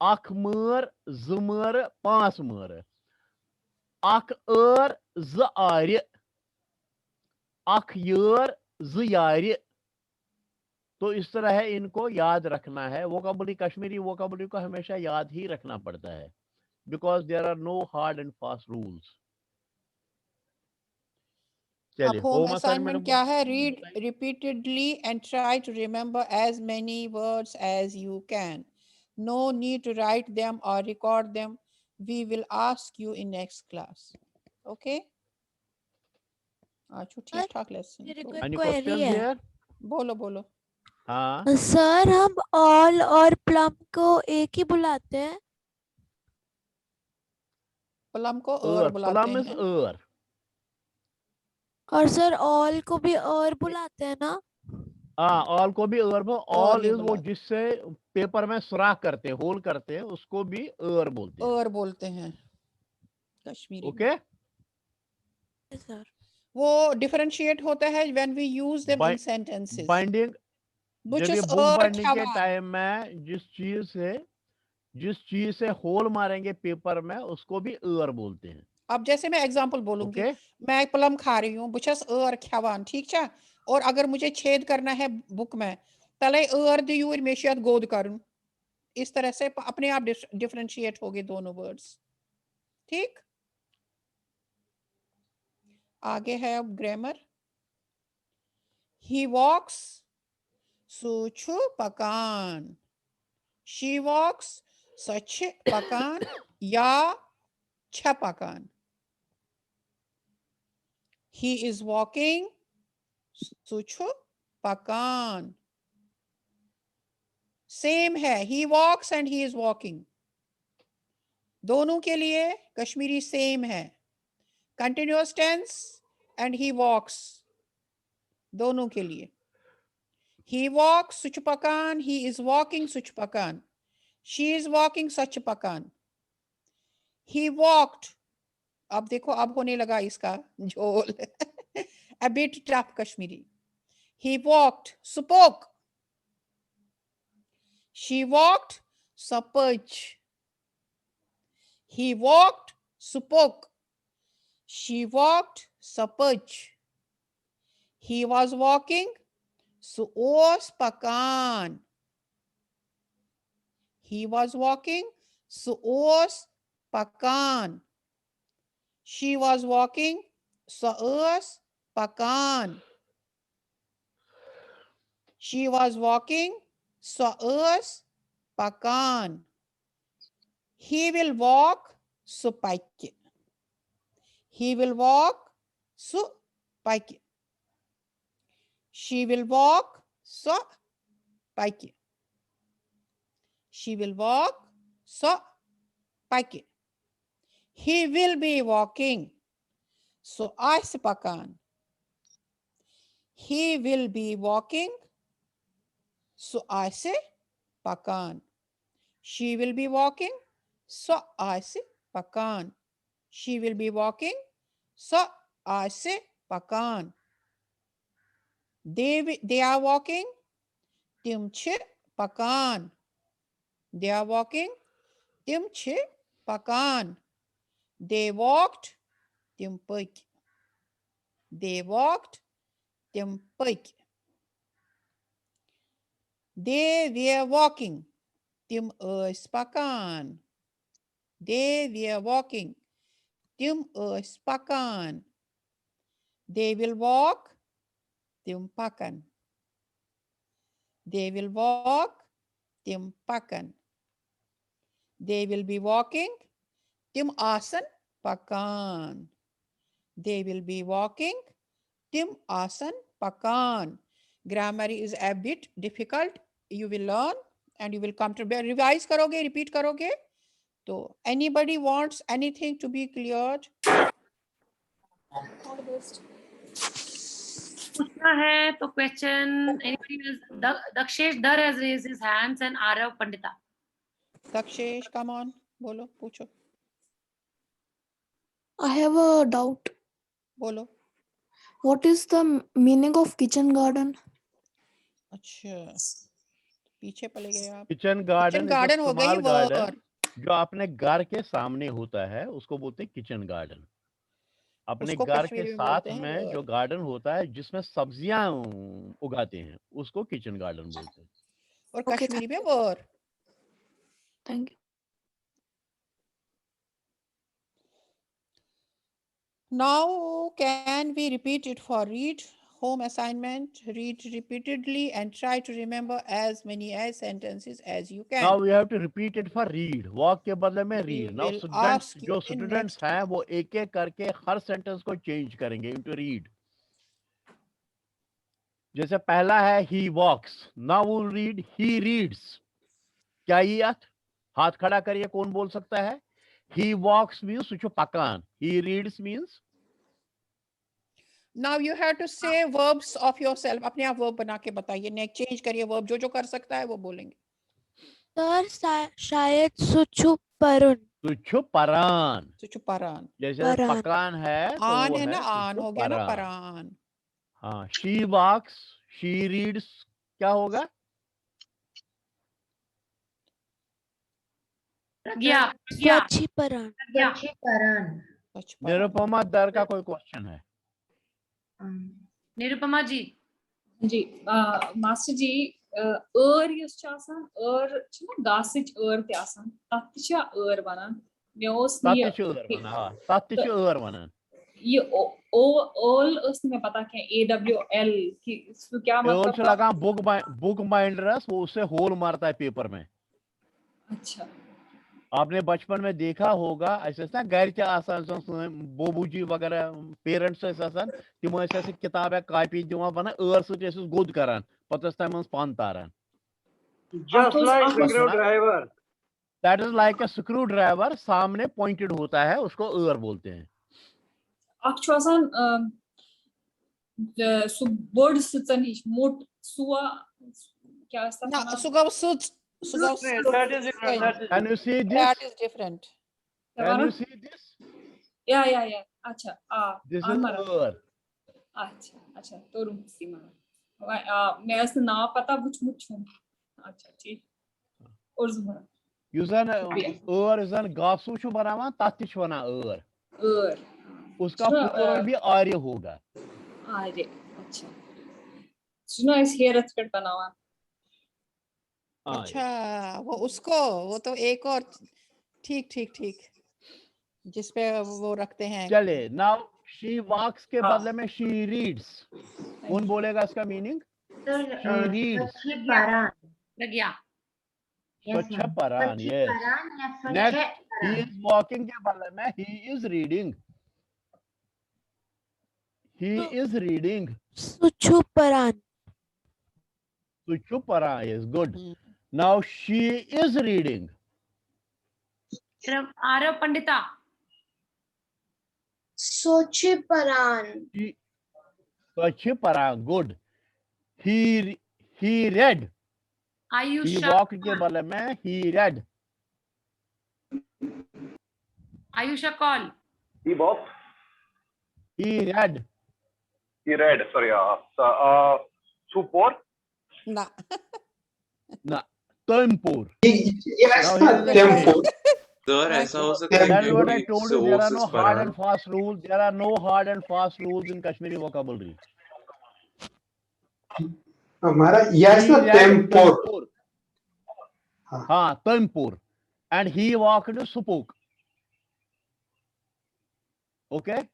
अख मर, ज मर, पांच मर, अख एर, ज आर्य, अख यर, ज यार्य। तो इस तरह है, इनको याद रखना है। वोकैबुलरी, कश्मीरी वोकैबुलरी को हमेशा याद ही रखना पड़ता है, because there are no hard and fast rules. अब चलिए, होम होम असाइनमेंट असाइनमेंट क्या है? Read repeatedly and try to remember as many words as you can. No need to write them or record them. We will ask you in next class. Okay? अच्छा ठीक ठाक लेसन। मेरे को एक Any क्वेरी questions है। here? बोलो बोलो। हाँ, सर हम ऑल और प्लम को एक ही बुलाते हैं? प्लम को और बुलाते प्लम इज हैं। एर। और सर ऑल को भी और बुलाते हैं ना? हाँ, ऑल को भी एर। और ऑल ही इज वो बुलाते जिससे पेपर में सुराख करते हैं, होल करते हैं, उसको भी एर बोलते हैं। और बोलते हैं कश्मीरी में। ओके, सर वो डिफरेंशिएट होता है when we use them in sentences. Binding, बुच जब ये इज बुक और बाइंडिंग के ख्यावान। टाइम में जिस चीज से होल मारेंगे पेपर में, उसको भी एर बोलते हैं। अब जैसे मैं एग्जांपल बोलूंगी, ओके, मैं प्लम खा रही हूँ, बुचस और ख्यावान, ठीक है। और अगर मुझे छेद करना है बुक में, तले और दियूर मेशियत गोद करूं, इस तरह से अपने आप डिफरेंशिएट होगे दोनों वर्ड्स। ठीक, आगे है अब ग्रामर। ही वॉक्स, सुछु पकान। शी वॉक्स, सच पकान या छ पकान। He is walking, सुछु पकान। सेम है, he walks and he is walking, दोनों के लिए कश्मीरी सेम है। Continuous tense and he walks, दोनों के लिए। He walks सुच पकान, he is walking सुच पकान, she is walking सच पकान। He walked, अब देखो अब होने लगा इसका झोल a bit tough Kashmiri. He walked, spoke, she walked, suppose. He walked, spoke, she walked, suppose. He was walking, suos pakan. He was walking, suos pakan. She was walking, suos pakan. She was walking, suos pakan. He will walk, supike. He will walk, supike. She will walk, supike. She will walk, supike. He will be walking, so pakan. He will be walking, so pakan. She will be walking, so pakan. She will be walking, so pakan. They are walking, timche pakan. They are walking, timche pakan. They walked, timpik. They walked, Tim paki. They were walking. Tim pakan. They were walking. Tim pakan. They will walk. Tim pakan. They will walk. Tim pakan. They will be walking. Tim asan pakan. They will be walking. Tim asan pakan. Grammar is a bit difficult. You will learn and you will come to revise karoge, repeat karoge. So anybody wants anything to be cleared? पूछना है तो question. Anybody else? Dakshesh Dar has raised his hands and Arav Pandita. Dakshesh, come on, bolo, pucho. I have a doubt. Bolo. What is the meaning of kitchen garden? अच्छा, पीछे पले गए आप. किचन गार्डन हो गई गार्डन जो अपने घर के सामने होता है उसको बोलते हैं किचन गार्डन. अपने घर के साथ में जो गार्डन होता है जिसमें सब्जियां उगाते हैं उसको किचन गार्डन बोलते हैं. और कश्मीरी में वर. Thank you. Now can we repeat it for read? Home assignment, read repeatedly and try to remember as many sentences as you can. Now we have to repeat it for read. Walk के बदले में read. Now students हैं वो एक एक करके हर sentence को change करेंगे into read. जैसे पहला है he walks. Now we'll read he reads. क्या ये हाथ खड़ा करिए कौन बोल सकता है? He walks means सुचो पकान. He reads means. Now you have to say verbs of yourself. अपने आप verb बना के बताइए. Next change करिए verb. जो कर सकता है वो बोलेंगे. सर शायद सुचु परुन. सुचु परान. सुचु परान. जैसे पकान है तो आन है ना आन हो गया ना परान. हाँ. She walks. She reads. क्या होगा? स्वच्छी परान. निरुपमा दर का कोई क्वेश्चन है? निरुपमा जी. जी मास्टर जी युस छ आसान छ ना गासिच ते आसान तत छ वनान मे ओस ये तत छ वनान ये ओल उस में पता क्या AWL की इसको क्या मतलब ओल लगा बुक बाइंडरस वो उससे होल मारता है पेपर में. अच्छा. आपने बचपन में देखा होगा ऐसे ना घर के आसान बोबू जी वगैरह पेरेंट्स आसान तिम ऐसे किताब है कॉपी दिवान बना सत गोद करान पत तम पान तारान. That is like a screwdriver. सामने पॉइंटेड होता है उसको बोलते हैं. बोर्ड सुचनिश मोट सुआ क्या सुगा सुच. That is different. Can you see this? That is different. Can you see this? Yeah. अच्छा. This is अच्छा तो रूम सीमा. मैं ऐसे ना पता बुझ. अच्छा ठीक. और जुमरा. यूजन यूजन गासु छु बनावा तत छु वना उसका प्लूरल भी आर्य होगा. आर्य. अच्छा. सुनो इस हेरत कट बनावा. अच्छा वो उसको वो तो एक और ठीक जिसपे वो रखते हैं. चले. नाउ शी वॉक्स के बदले में शी रीड्स. कौन बोलेगा इसका मीनिंग? She reads. स्वच्छ परान. Yes. Next he is walking के बदले में he is reading. He is reading. सुचु परान. सुचु परान. Yes good. Now she is reading. Arav Pandita. Sochi paran. Sochi paran. Good. He read. Ayusha. He walked के बदले में he read. Ayusha call. He walked. He read. Sorry. Support. ना. Tempur. Tempur. Sir, ऐसा हो सकता है. That's what I told you. There are no hard and fast rules. There are no hard and fast rules in Kashmiri vocabulary. हमारा yes ना tempor. हाँ tempor. And he walked spoke. Okay.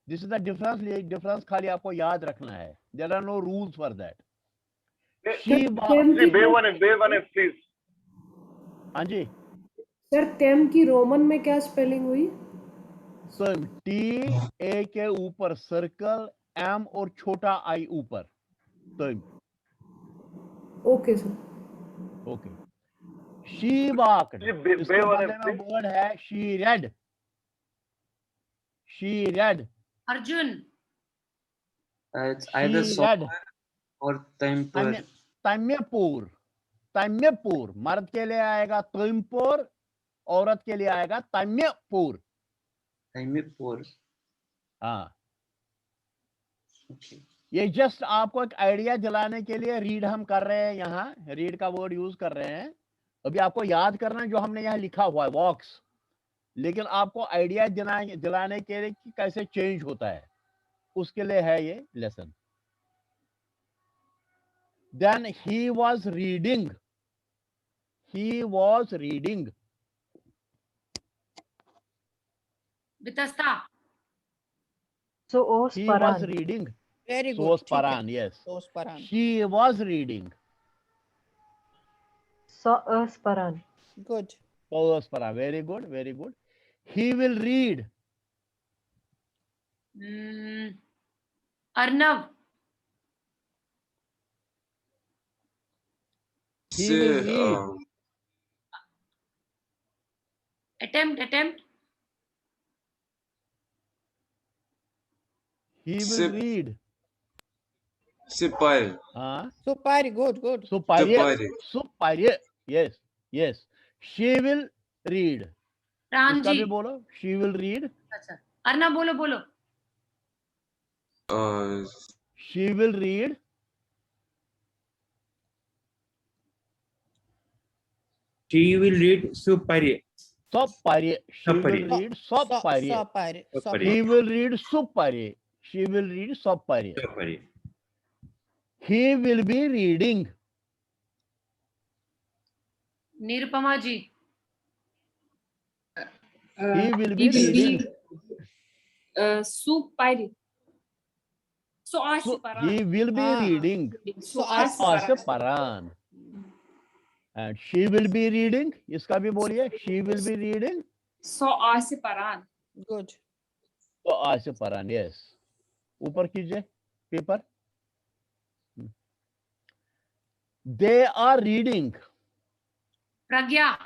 This is the difference. ये difference खाली आपको याद रखना है. There are no rules for that. She Bevan, please. हाँ जी. सर टेम की रोमन में क्या स्पेलिंग हुई? सर T-A के ऊपर सर्कल, M और छोटा I ऊपर. Okay sir. Okay. She walked. इसके बदले में word है she read. She read. Arjun. It's either somewhere or temper. तम्यपुर. तम्यपुर. मर्द के लिए आएगा तम्यपुर, औरत के लिए आएगा तम्यपुर. तम्यपुर. हाँ. ये जस्ट आपको एक आइडिया दिलाने के लिए रीड हम कर रहे हैं. यहाँ रीड का वर्ड यूज कर रहे हैं. अभी आपको याद करना जो हमने यहाँ लिखा हुआ है वॉक्स, लेकिन आपको आइडिया दिलाने के लिए कि कैसे चेंज होता है, उसके लिए है ये lesson. Then he was reading. He was reading. Vitasta. So he was reading. Very good. So Paran, yes. Paran. She was reading. So Paran. Good. So Paran. Very good. Very good. He will read. Arnav. He will read. Attempt. He will read. Supari. Supari. Good. Supari. Yes. She will read. इसका भी बोलो. She will read. अच्छा. अर्ना बोलो. She will read. She will read Supari. Supari. She will read Supari. He will read Supari. She will read Supari. He will be reading. Nirupama ji. He will be reading. Supari. So he will be reading. So Paran. And she will be reading. इसका भी बोलिए. She will be reading. So Paran. Good. So Paran. Yes. ऊपर कीजिए paper. They are reading. Pragya.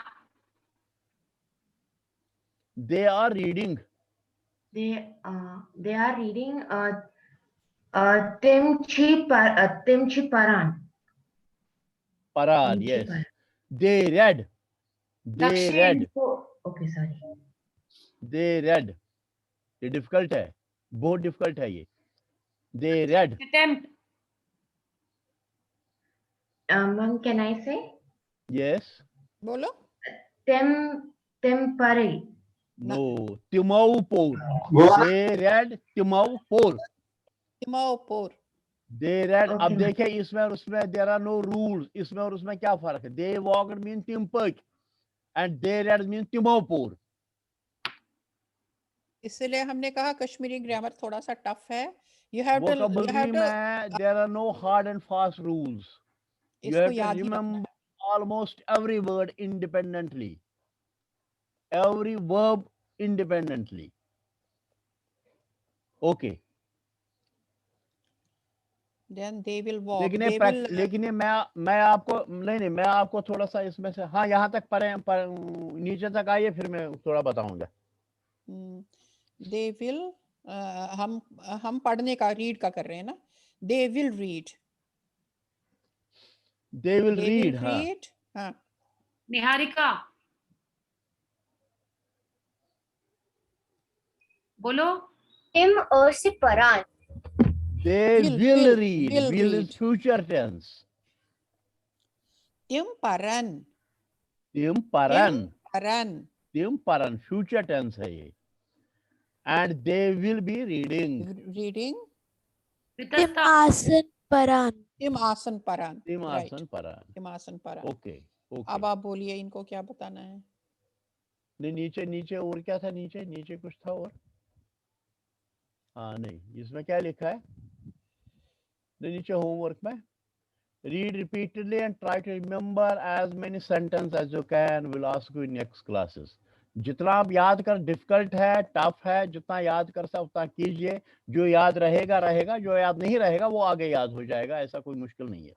They are reading. Temchi Paran. Paran, yes. They read. Okay, sorry. They read. ये डिफिकल्ट है, बहुत डिफिकल्ट है ये. They read. Attempt. Ma'am, can I say? Yes. बोलो. Tempore. No, Timaupur. They read Timaupur. They read. Okay, अब देखें इसमें और उसमें there are no rules. इसमें और उसमें क्या फर्क है? They walked mean Timpak and they read mean Timaupur. इसलिए हमने कहा कश्मीरी ग्रामर थोड़ा सा टफ है. You have to. There are no hard and fast rules. You have to remember almost every word independently. Every verb independently. Okay. Then they will walk. लेकिन मैं आपको मैं आपको थोड़ा सा इसमें से हाँ यहाँ तक नीचे तक आइए फिर मैं थोड़ा बताऊंगा. They will हम पढ़ने का रीड का कर रहे हैं ना. They will read. They will read. हाँ. निहारिका. बोलो. से परान. They will read. Will is future tense. Timparan. Future tense है ये. And they will be reading. Tim Asan paran. Tim asan paran. Tim Right. asan paran. Tim asan paran. Okay. Okay. अब आप बोलिए इनको क्या बताना है? नहीं नीचे नीचे और क्या था नीचे नीचे कुछ था और हाँ नहीं इसमें क्या लिखा है नहीं नीचे होमवर्क में read repeatedly and try to remember as many sentences as you can will ask you in next classes जितना आप याद कर डिफिकल्ट है टफ है जितना याद कर सकते उतना कीजिए जो याद रहेगा रहेगा जो याद नहीं रहेगा वो आगे याद हो जाएगा ऐसा कोई मुश्किल नहीं है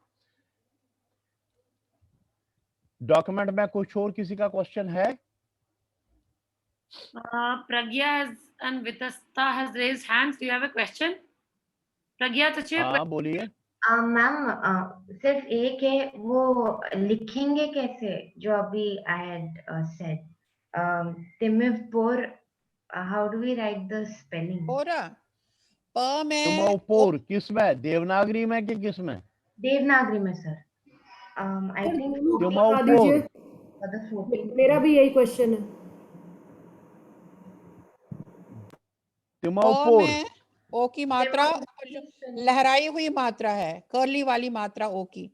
डॉक्यूमेंट में कुछ और किसी का क्वेश्चन है Pragya and Vitasta has raised hands. Do you have a question? Pragya, तो हाँ बोलिए मैम सिर्फ एक है वो लिखेंगे कैसे जो अभी आई हैड सेड तिमिवपुर how do we write the spelling पोरा प में तिमिवपुर किस में देवनागरी में कि किस में देवनागरी में सर आई थिंक मेरा भी यही क्वेश्चन है तिमिवपुर ओ की मात्रा लहराई हुई मात्रा है कर्ली वाली मात्रा ओ की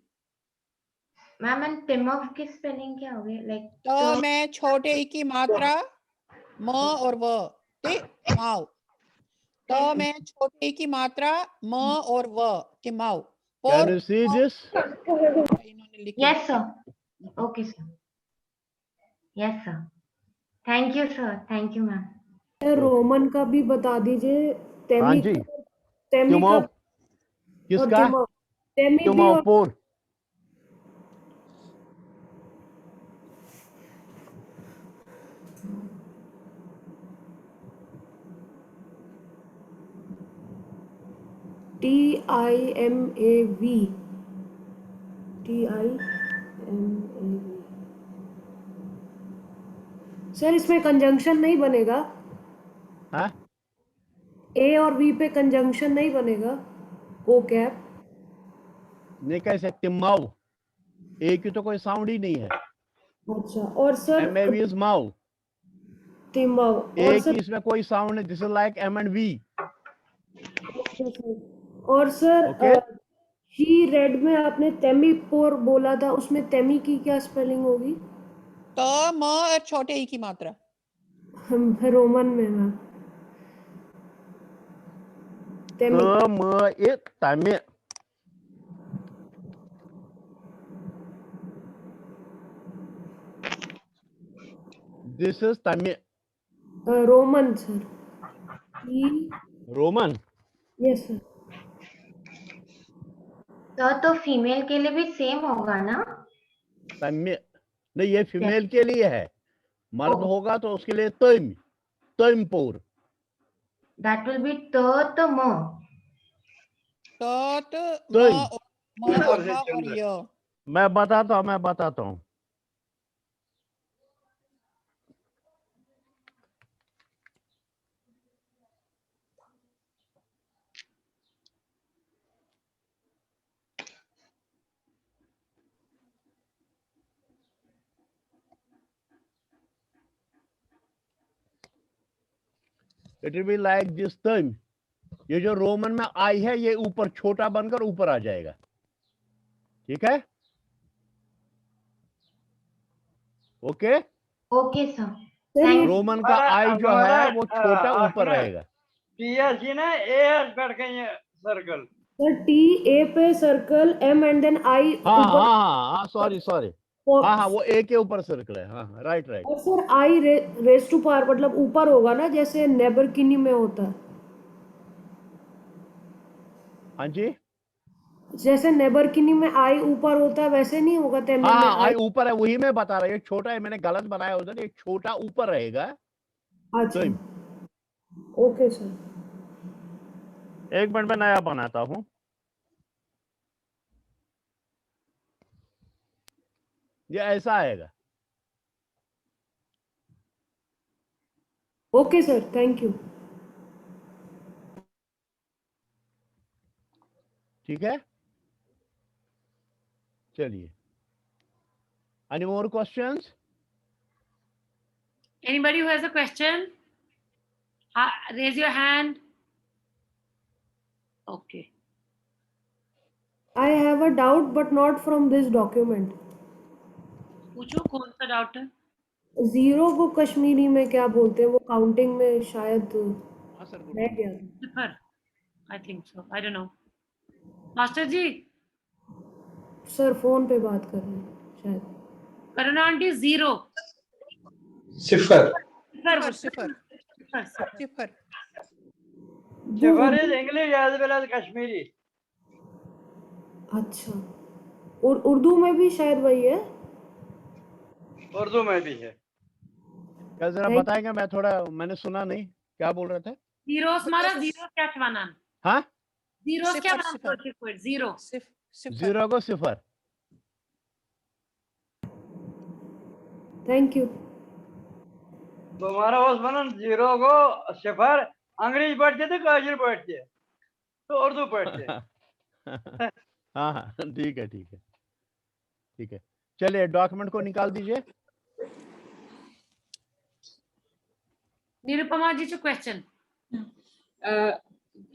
मैम एंड तिमव की स्पेलिंग क्या होगी लाइक तो में छोटे ई की मात्रा म और व तिमाव तो में छोटे ई की मात्रा म और व तिमाव Can you see this? Yes sir. Okay sir. Yes sir. Thank you sir. Thank you ma'am. Roman का भी बता दीजिए हाँ जी तिमाव किसका तिमिवपुर TIMAV सर इसमें कंजंक्शन नहीं बनेगा हाँ ए और वी पे कंजंक्शन नहीं बनेगा ओ कैप नहीं कैसे तिमाव ए की तो कोई साउंड ही नहीं है अच्छा और सर MAV is माव तिमाव ए की इसमें कोई साउंड नहीं this is like M and V और सर शी रेड में आपने तेमीपुर बोला था उसमें तेमी की क्या स्पेलिंग होगी तो म और छोटे ई की मात्रा रोमन में मैम तमे दिस इज तमे Roman sir Roman yes sir तो फीमेल के लिए भी सेम होगा ना तमे नहीं ये फीमेल के लिए है मर्द होगा तो उसके लिए तिमपुर दैट विल बी तो म मैं बताता हूँ it will be like this तिम ये जो रोमन में आई है ये ऊपर छोटा बनकर ऊपर आ जाएगा ठीक है ओके ओके सर रोमन का आई जो है वो छोटा ऊपर रहेगा TSG ना A बैठ गई है सर्कल सर TA पे circle M and then I हाँ सॉरी हाँ वो A के ऊपर सर्कल है हाँ राइट और sir I raise to power मतलब ऊपर होगा ना जैसे नेबरकिनी में होता है हाँ जी जैसे नेबरकिनी में I ऊपर होता है वैसे नहीं होगा तेमी में आई ऊपर है वही मैं बता रहा हूँ छोटा है मैंने गलत बनाया उधर ये छोटा ऊपर रहेगा अच्छा ओके सर एक मिनट में नया बनाता हूँ ये ऐसा आएगा ओके सर थैंक यू ठीक है चलिए any more questions anybody who has a question raise your hand okay I have a doubt, but not from this document. पूछो कौन सा डाउट है? जीरो को कश्मीरी में क्या बोलते हैं? वो काउंटिंग में शायद है क्या? सिफर, I think so, I don't know. Master ji, sir phone पे बात कर रहे हैं शायद। Karuna aunty, zero. सिफर। सिफर सिफर सिफर। सिफर is English as well as Kashmiri. अच्छा, और उर्दू में भी शायद वही है। उर्दू में भी है। क्या जरा बताएंगे? मैंने सुना नहीं, क्या बोल रहे थे? जीरो हमारा जीरो क्या चवाना? हाँ, जीरो क्या माना? जीरो जीरो को सिफर। Thank you. हमारा बस बना जीरो को सिफर अंग्रेजी पढ़ते थे, काशिर पढ़ते तो उर्दू पढ़ते। हाँ हाँ, ठीक है ठीक है ठीक है। चलिए डॉक्यूमेंट को निकाल दीजिए। निरुपमा जी, क्वेश्चन।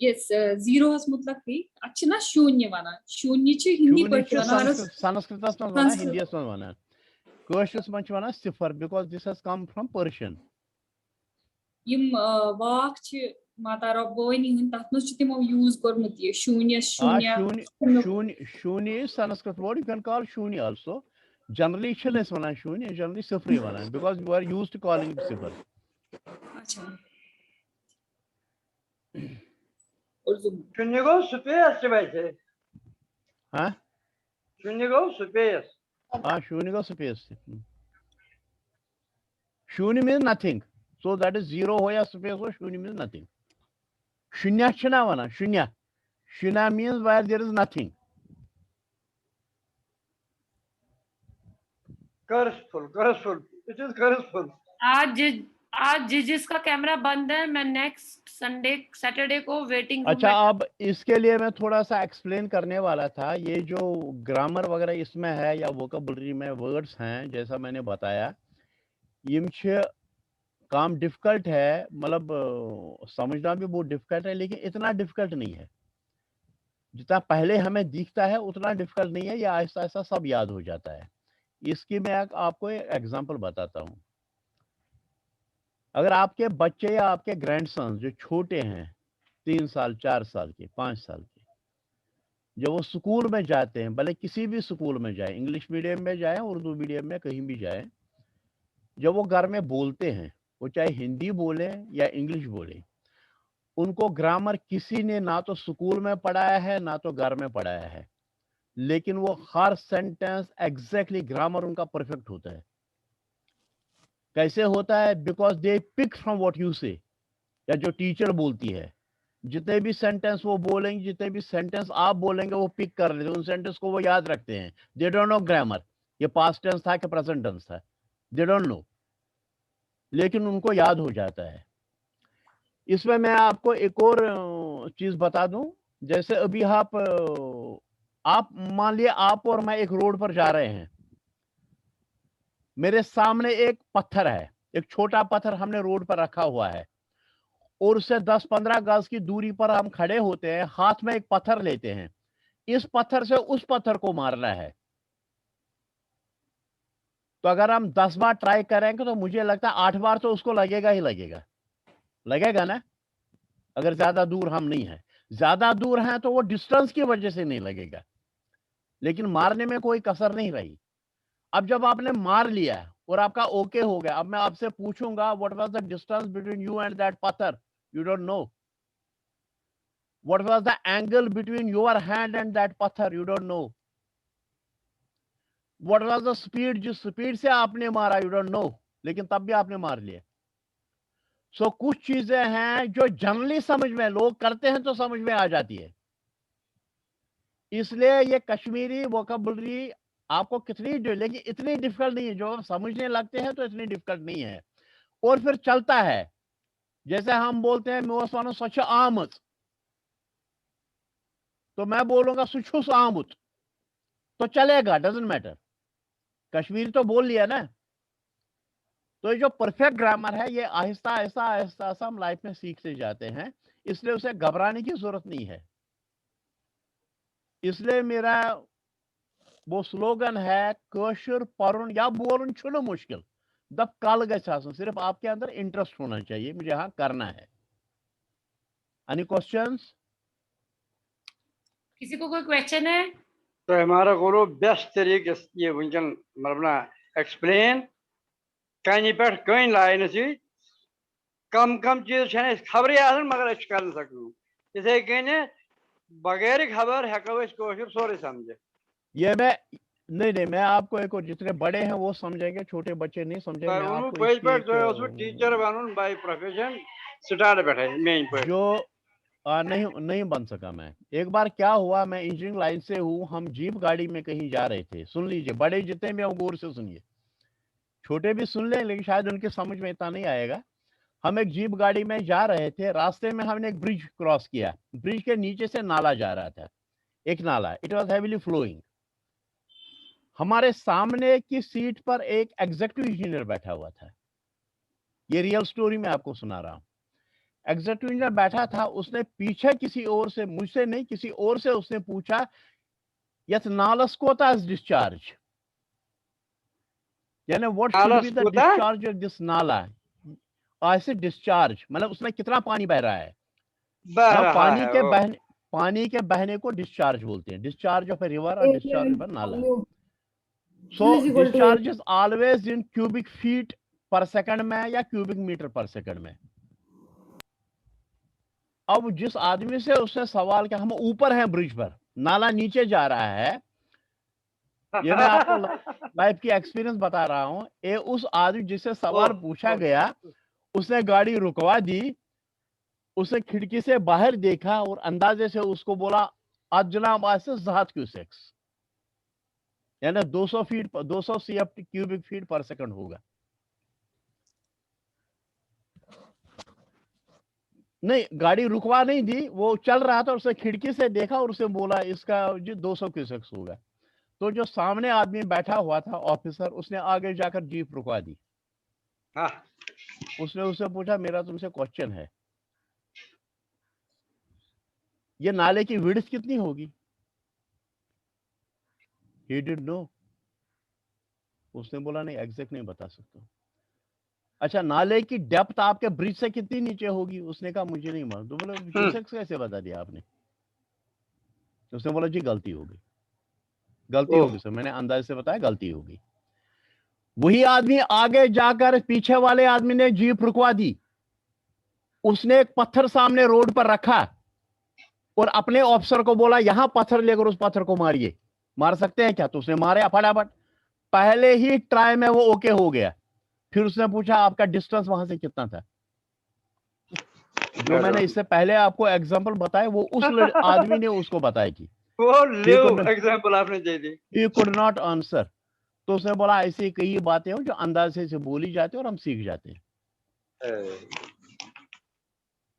यस, जीरो मतलब की अच्छी ना शून्य वाना, शून्य ची हिंदी पढ़ते वाना, संस्कृत में वाना, हिंदी में वाना, कश्मीर में वाना सिफर, because this has come from Persian. यम वाक ची माता रब्बोनी हन तथ मस ची तिमो यूज करमुत ये शून्य शून्य। शून्य is Sanskrit word, you can call shunya also. Generally chilles वाना शून्य, generally sifri वाना, because you are used to calling it sifar. अच्छा, शून्य को स्पेस से बैठे। हाँ, शून्य को स्पेस। हाँ, शून्य को स्पेस। शून्य means nothing, so that is zero हो या स्पेस हो, शून्य means nothing. शून्य छना वाना, शून्य, शून्य means where there is nothing. Curseful, it is curseful. आज जिसका कैमरा बंद है, मैं नेक्स्ट सैटरडे को वेटिंग। अच्छा, अब इसके लिए मैं थोड़ा सा एक्सप्लेन करने वाला था। ये जो ग्रामर वगैरह इसमें है या वोकैबुलरी में वर्ड्स हैं, जैसा मैंने बताया, यम काम डिफिकल्ट है, मतलब समझना भी बहुत डिफिकल्ट है, लेकिन इतना डिफिकल्ट नहीं है जितना पहले हमें दिखता है, उतना डिफिकल्ट नहीं है। ये आहिस्ता आहिस्ता सब याद हो जाता है। इसकी मैं आपको एक एग्जांपल बताता हूँ। अगर आपके बच्चे या आपके ग्रैंडसन जो छोटे हैं, 3 साल 4 साल के, 5 साल के, जब वो स्कूल में जाते हैं, भले किसी भी स्कूल में जाए, इंग्लिश मीडियम में जाए, उर्दू मीडियम में, कहीं भी जाए, जब वो घर में बोलते हैं, वो चाहे हिंदी बोले या इंग्लिश बोले, उनको ग्रामर किसी ने ना तो स्कूल में पढ़ाया है ना तो घर में पढ़ाया है, लेकिन वो हर सेंटेंस एग्जैक्टली ग्रामर उनका परफेक्ट होता है। कैसे होता है? Because they pick from what you say, या जो टीचर बोलती है, जितने भी सेंटेंस वो बोलेंगे, जितने भी सेंटेंस आप बोलेंगे, वो पिक कर लेते हैं, उन सेंटेंस को वो याद रखते हैं। दे डोंट नो ग्रामर, ये पास्ट टेंस था कि प्रेजेंट टेंस था, दे डोंट नो, लेकिन उनको याद हो जाता है। इसमें मैं आपको एक और चीज बता दूं। जैसे अभी आप मान लिया, आप और मैं एक रोड पर जा रहे हैं, मेरे सामने एक पत्थर है, एक छोटा पत्थर हमने रोड पर रखा हुआ है, और उससे 10-15 गज की दूरी पर हम खड़े होते हैं, हाथ में एक पत्थर लेते हैं, इस पत्थर से उस पत्थर को मारना है। तो अगर हम 10 बार ट्राई करेंगे तो मुझे लगता है 8 बार तो उसको लगेगा ही लगेगा ना। अगर ज्यादा दूर हम नहीं है, ज्यादा दूर हैं तो वो डिस्टेंस की वजह से नहीं लगेगा, लेकिन मारने में कोई कसर नहीं रही। अब जब आपने मार लिया और आपका ओके हो गया, अब मैं आपसे पूछूंगा what was the distance between you and that पत्थर, you don't know. What was the angle between your hand and that पत्थर, you don't know. What was the speed, जिस स्पीड से आपने मारा, यू डोंट नो, लेकिन तब भी आपने मार लिया। सो कुछ चीजें हैं जो जनरली समझ में लोग करते हैं तो समझ में आ जाती है। इसलिए ये कश्मीरी वोकैबुलरी आपको लेकिन इतनी डिफिकल्ट नहीं है। जो समझने लगते हैं तो इतनी डिफिकल्ट नहीं है, और फिर चलता है। जैसे हम बोलते हैं मोसवानो सच आमद, तो मैं बोलूंगा सुछुस आमुद, तो चलेगा, डजंट मैटर, कश्मीरी तो बोल लिया ना। तो ये जो परफेक्ट ग्रामर है, ये आहिस्ता आहिस्ता हम लाइफ में सीखते जाते हैं, इसलिए उसे घबराने की जरूरत नहीं है। इसलिए मेरा वो स्लोगन है कशर पढ़न या बोलन छुन मुश्किल दब कल गछ आसन, सिर्फ आपके अंदर इंटरेस्ट होना चाहिए, मुझे यहाँ करना है। Any questions? किसी को कोई क्वेश्चन है? तो हमारा गुरु बेस्ट तरीके से ये वंचन मतलब एक्सप्लेन कहीं पर कहीं लाइन से कम कम चीज छने खबरें आसन मगर अच्छ कर सकूं इसे कहने बगैर खबर हको इस कोशिश सोरे समझे। ये नहीं मैं आपको एक और, जितने बड़े हैं वो समझेंगे, छोटे बच्चे नहीं समझेंगे। मैं आपको इसकी टीचर बनूं बाय प्रोफेशन स्टार्ट बैठे मेन पर जो नहीं बन सका मैं। एक बार क्या हुआ, मैं इंजीनियरिंग लाइन से हूँ, हम जीप गाड़ी में कहीं जा रहे थे। सुन लीजिए, बड़े जितने भी गौर से सुनिए, छोटे भी सुन लें लेकिन शायद उनके समझ में इतना नहीं आएगा। हम एक जीप गाड़ी में जा रहे थे, रास्ते में हमने एक ब्रिज क्रॉस किया, ब्रिज के नीचे से नाला जा रहा था, एक नाला, इट वॉज हेवीली फ्लोइंग। हमारे सामने की सीट पर एक एग्जीक्यूटिव इंजीनियर बैठा हुआ था, ये रियल स्टोरी मैं आपको सुना रहा हूं। एग्जीक्यूटिव इंजीनियर बैठा था, उसने पीछे किसी और से, मुझसे नहीं किसी और से उसने पूछा, यथ नालस कोतास डिस्चार्ज, यानी what should be the discharge of this नाला, ऐसे डिस्चार्ज मतलब उसमें कितना पानी बह रहा है। पानी के बहने को डिस्चार्ज बोलते हैं, डिस्चार्ज ऑफ ए रिवर और डिस्चार्ज ऑफ ए नाला। So discharge is always in cubic feet per second में या क्यूबिक मीटर पर सेकंड में। अब जिस आदमी से उसने सवाल किया, हम ऊपर हैं ब्रिज पर, नाला नीचे जा रहा है, ये मैं आपको लाइफ की एक्सपीरियंस बता रहा हूं। ये उस आदमी जिससे सवाल पूछा गया, उसने गाड़ी रुकवा दी, उसने खिड़की से बाहर देखा और अंदाजे से उसको बोला, आज जनाब आज से 7 क्यूसेक्स, यानी 200 feet 200 CF cubic feet per second होगा। नहीं, गाड़ी रुकवा नहीं दी, वो चल रहा था, उसने खिड़की से देखा और उसे बोला इसका जी 200 क्यूसेक्स होगा। तो जो सामने आदमी बैठा हुआ था ऑफिसर, उसने आगे जाकर जीप रुकवा दी। उसने उससे पूछा, मेरा तुमसे क्वेश्चन है, ये नाले की विड्थ कितनी होगी? He didn't know. उसने बोला नहीं, एग्जैक्ट नहीं बता सकता। अच्छा, नाले की डेप्थ आपके ब्रिज से कितनी नीचे होगी? उसने कहा मुझे नहीं मालूम। तो बोला क्यूसेक्स कैसे बता दिया आपने? उसने बोला जी गलती होगी, गलती होगी सर, मैंने अंदाजे से बताया गलती होगी। वही आदमी आगे जाकर पीछे वाले आदमी ने जीप रुकवा दी, उसने एक पत्थर सामने रोड पर रखा और अपने ऑफिसर को बोला यहां पत्थर लेकर उस पत्थर को मारिए। मार सकते हैं क्या? तो उसने मारे फटाफट, पहले ही ट्राई में वो ओके हो गया। फिर उसने पूछा आपका डिस्टेंस वहां से कितना था? जो मैंने इससे पहले आपको एग्जांपल बताया, वो उस आदमी ने उसको बताया कि वो लिव एग्जांपल आपने दे दी। He could not answer। तो उसने बोला ऐसी कई बातें हो जो अंदाजे से बोली जाती है और हम सीख जाते हैं।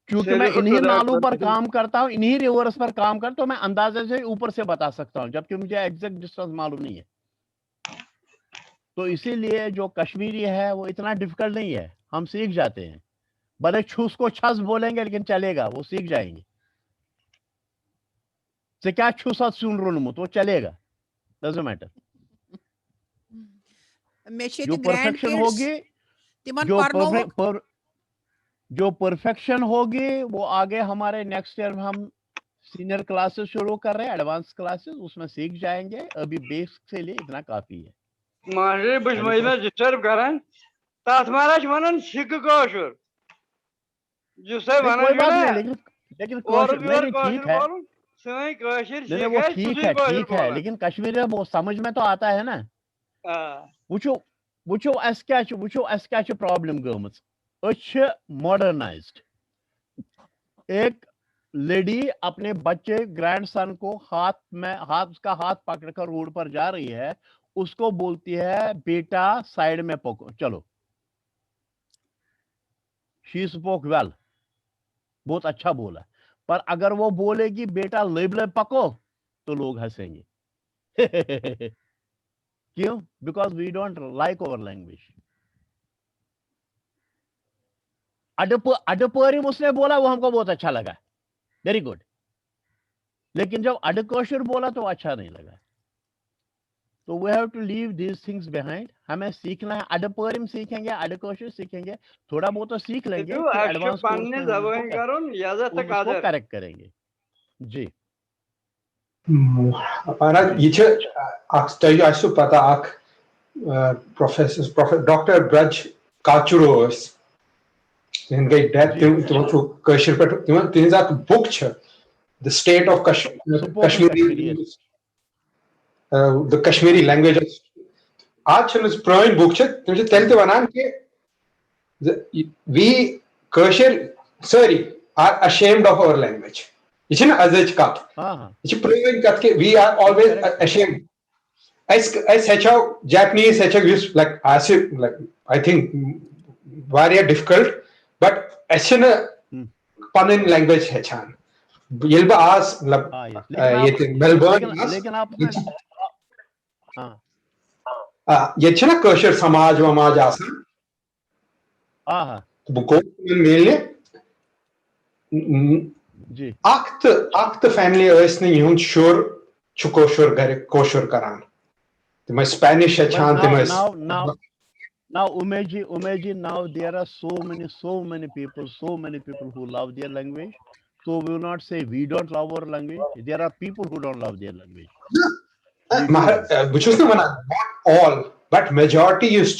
क्योंकि मैं इन्हीं नालों पर काम करता हूं, इन्हीं रिवर्स पर काम करता हूं, मैं अंदाजे से ऊपर से बता सकता हूं, जबकि मुझे एग्जैक्ट डिस्टेंस मालूम नहीं है। तो इसीलिए जो कश्मीरी है वो इतना डिफिकल्ट नहीं है, हम सीख जाते हैं। भले छूस को छस बोलेंगे लेकिन चलेगा, वो सीख जाएंगे। से क्या छूसा सुन रो तो चलेगा, डजंट मैटर। जो परफेक्शन होगी, जो परफेक्शन होगी वो आगे हमारे नेक्स्ट ईयर में हम सीनियर क्लासेस शुरू कर रहे हैं, एडवांस क्लासेस, उसमें सीख जाएंगे। अभी बेसिक से लिए इतना काफी है। मारे बस में डिस्टर्ब करन तात महाराज वनन सिक कोशुर जिसे वनन कोई बात नहीं, लेकिन कोशिश नहीं, ठीक है, सही कोशिश नहीं वो ठीक है, लेकिन कश्मीरी वो समझ में तो आता है ना। वो अस्क्या प्रॉब्लम गमच, मॉडर्नाइज्ड। एक लेडी अपने बच्चे ग्रैंडसन को उसका हाथ पकड़कर रोड पर जा रही है, उसको बोलती है बेटा साइड में पको चलो। शी स्पोक वेल, बहुत अच्छा बोला। पर अगर वो बोलेगी बेटा लेबले पको तो लोग हंसेंगे। क्यों? Because we don't like our language. अडपरी उसने बोला, वो हमको बहुत अच्छा लगा, वेरी गुड। लेकिन जब अडकोशर बोला तो अच्छा नहीं लगा। तो we have to leave these things behind. हमें सीखना है, अडपरिम सीखेंगे, अडकोशर सीखेंगे, थोड़ा बहुत तो सीख लेंगे, फिर एडवांस कोर्स में उसको करेक्ट करेंगे। जी ये तय आसो पता प्रोफेसर डॉक्टर ब्रज काचुरो गई डेथ कशर पे Teej book the state of Kashmiri the Kashmiri language आज पुरानी बुक तेल वन कि वी कशर सारी are ashamed of our language। ये अजच कत ये प्रूवन कत कि वी आर ऑलवेज ashamed। हेचो जापानीज हेचो लाइक लाइक आई थिंक वारिया डिफिकल्ट बट पन लैंग्वेज हेचान ये आज मतलब ये मेलबर्न ये ना कशर समाज वमाज मिलने अख्त फैमिली युन शुर कोशुर घर कोशुर करान तिम स्पेनिश हेचान तिम now Umeji now there are so many people who love their language, so we will not say we don't love our language. There are people who don't love their language. which is not all but majority is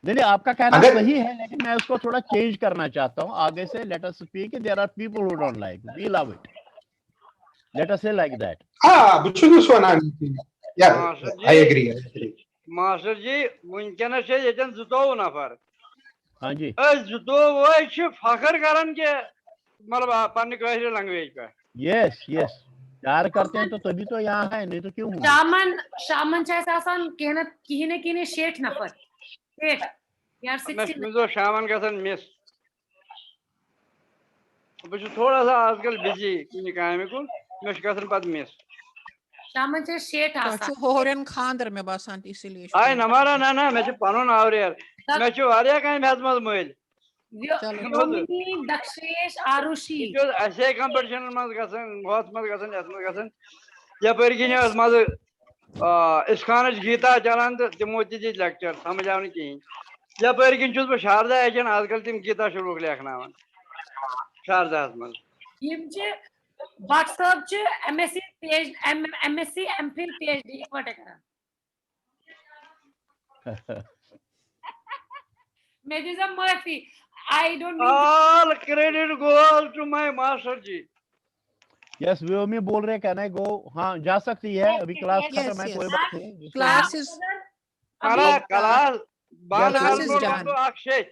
नहीं आपका कहना सही है, लेकिन मैं उसको थोड़ा चेंज करना चाहता हूँ आगे से। Let us speak there are people who don't like, we love it, let us say like that. which is one yeah I agree master ji वुनकनस ये जुतोव नफर। हाँ जी जुतो वो फखर करन के मतलब पन्ने कशर लैंग्वेज पे। यस प्यार करते हैं तो तभी तो यहाँ है, नहीं तो क्यों हूँ। शामन चाहे आसान कहना किने शेठ नफर शेठ यार 16 मैं शामन गसन मिस बस थोड़ा सा आजकल बिजी कुछ काम को मैं गसन पद मिस शामन चाहे शेठ आसान होरन खानदर में बासान इसीलिए आय नमारा ना मैं पनुन आवर यार मैं वारिया काम हेजमल मल योमिनी दक्षेश आरुषि ऐसे कंपटीशन मज गसन बहुत मज गसन एसमज गसन यपर किन मज इसखान गीता चलान तो तिमो दी लेक्चर समझ आव कहीं यपर किन बह शारदा हेचन आजकल तिम गीता शुरू लेखनावन शारदा मज WhatsApp MSc page MSc MPhil PhD इकट्ठे करा Medisa Murphy, I don't mean all credit goes to my master ji. Yes, व्योमी बोल रहे can I go? हाँ जा सकती है, अभी क्लास खत्म है, कोई बात नहीं। क्लासेस क्लास बाल हाल तो अक्षेच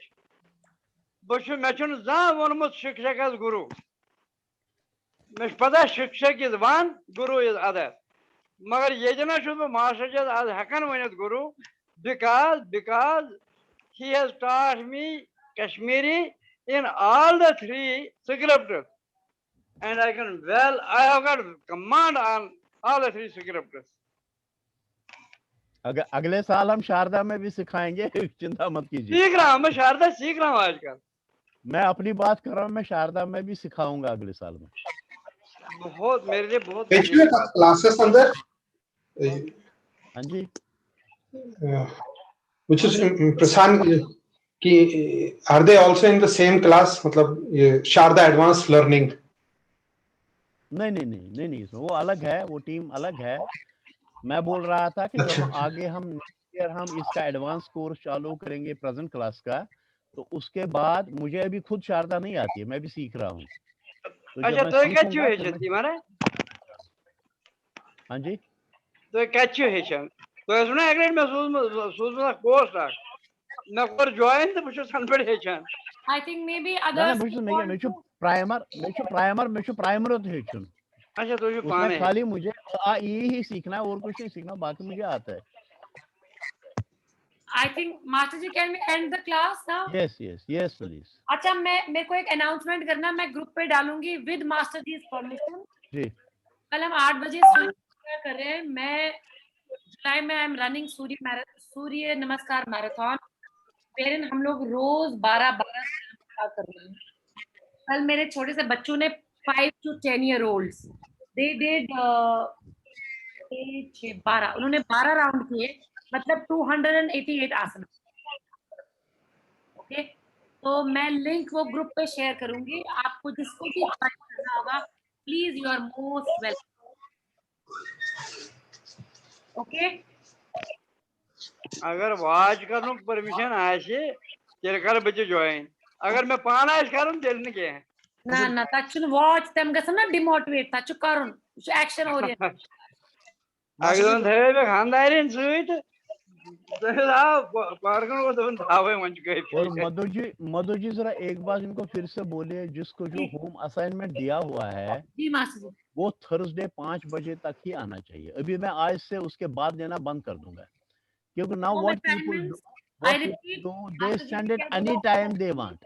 बच्चों मैं चुन जा वनमुत शिक्षक as गुरु मैं पता शिक्षक is one guru is other मगर ये जना शुद्ध मास्टर जी आज हकन वनित गुरु because he has taught me Kashmiri in all the 3 scriptures and I have got command on all the 3 scriptures। अगले साल हम शारदा में भी सिखाएंगे, चिंता मत कीजिए। सीख रहा हूँ मैं, शारदा सीख रहा हूँ आजकल। मैं अपनी बात कर रहा हूँ, मैं शारदा में भी सिखाऊंगा अगले साल में। बहुत मेरे लिए बहुत क्लासेस अंदर हाँ जी which is प्रशान कि are they also in the same class मतलब ये शारदा एडवांस लर्निंग? नहीं वो अलग है, वो टीम अलग है। मैं बोल रहा था कि जब आगे हम इसका एडवांस कोर्स चालू करेंगे प्रेजेंट क्लास का, तो उसके बाद मुझे अभी खुद शारदा नहीं आती है, मैं भी सीख रहा हूँ। अच्छा तो कच्चू है जल्दी मारे? हाँ जी तो कच्चू है चल तो सुना एग्रेड में सूज में कोर्स था ना कर ज्वाइन तो मुझे सनबड़ है चल I think may be others मैं प्राइमर तो है चुन। अच्छा तो ये पाने खाली मुझे ये ही सीखना है और कुछ नहीं सीखना, बाकी मुझे आता है। I think master ji can we end the class now? Yes please. अच्छा मेरे को एक अनाउंसमेंट करना, मैं ग्रुप पे डालूंगी विद मास्टर जी परमिशन जी। कल हम 8 बजे कर रहे हैं। मैं जुलाई में आई एम रनिंग सूर्य नमस्कार मैराथन, वेरिन हम लोग रोज 12 कर रहे हैं। कल मेरे छोटे से बच्चों ने 5 to 10 year olds. They did 12 उन्होंने 12 राउंड किए, मतलब 288 आसन. ओके, तो मैं लिंक वो ग्रुप पे शेयर करूंगी. आपको जिसको भी करना होगा, please, you are most welcome. Okay, अगर वाच करूं परमिशन आशे तेरे कर बच्चे ज्वाइन. अगर मैं पाना आश करूं तेरे के ना ना तचुन वॉच तम गसन ना डिमोटिवेट तचु करुन एक्शन ओरिएंटेड. अगर थे में खानदारी सुईत पार्कन को तो धावे मंच गए. और मधु जी जरा एक बार इनको फिर से बोलिए, जिसको जो होम असाइनमेंट दिया हुआ है जी मास्टर जी, वो थर्सडे 5 बजे तक ही आना चाहिए. अभी मैं आज से उसके बाद देना बंद कर दूंगा, क्योंकि now what people do, they send it any time they want.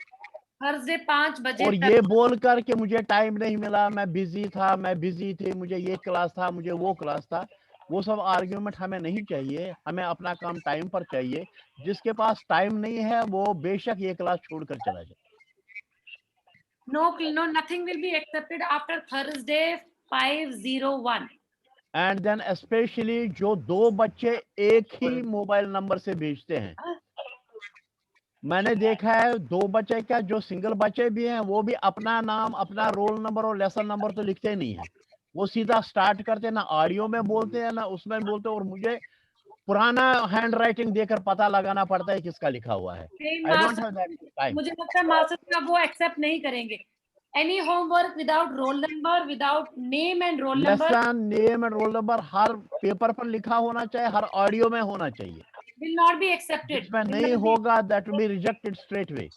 Thursday 5 बजे और ये बोल कर कि मुझे टाइम नहीं मिला, मैं बिजी था, मैं बिजी थी, मुझे ये क्लास था, मुझे वो क्लास था, वो सब आर्ग्यूमेंट हमें नहीं चाहिए. हमें अपना काम टाइम पर चाहिए. जिसके पास टाइम नहीं है वो बेशक ये क्लास छोड़कर चला जाए. No, nothing will be accepted after Thursday 501. And then specially जो 2 बच्चे एक ही मोबाइल नंबर से भेजते हैं, मैंने देखा है 2 बच्चे क्या, जो सिंगल बच्चे भी हैं वो भी अपना नाम, अपना रोल नंबर और लेसन नंबर तो लिखते नहीं है. वो सीधा स्टार्ट करते, ना ऑडियो में बोलते हैं ना उसमें बोलते, और मुझे पुराना हैंड राइटिंग देकर पता लगाना पड़ता है किसका लिखा हुआ है. I don't have that time. मुझे लगता है मास्टर साहब वो एक्सेप्ट नहीं करेंगे. Any homework without roll number, without name and roll number, lesson name and roll number her paper पर लिखा होना चाहिए, हर ऑडियो में होना चाहिए. will not be accepted. इसमें नहीं होगा, that will be rejected straight away.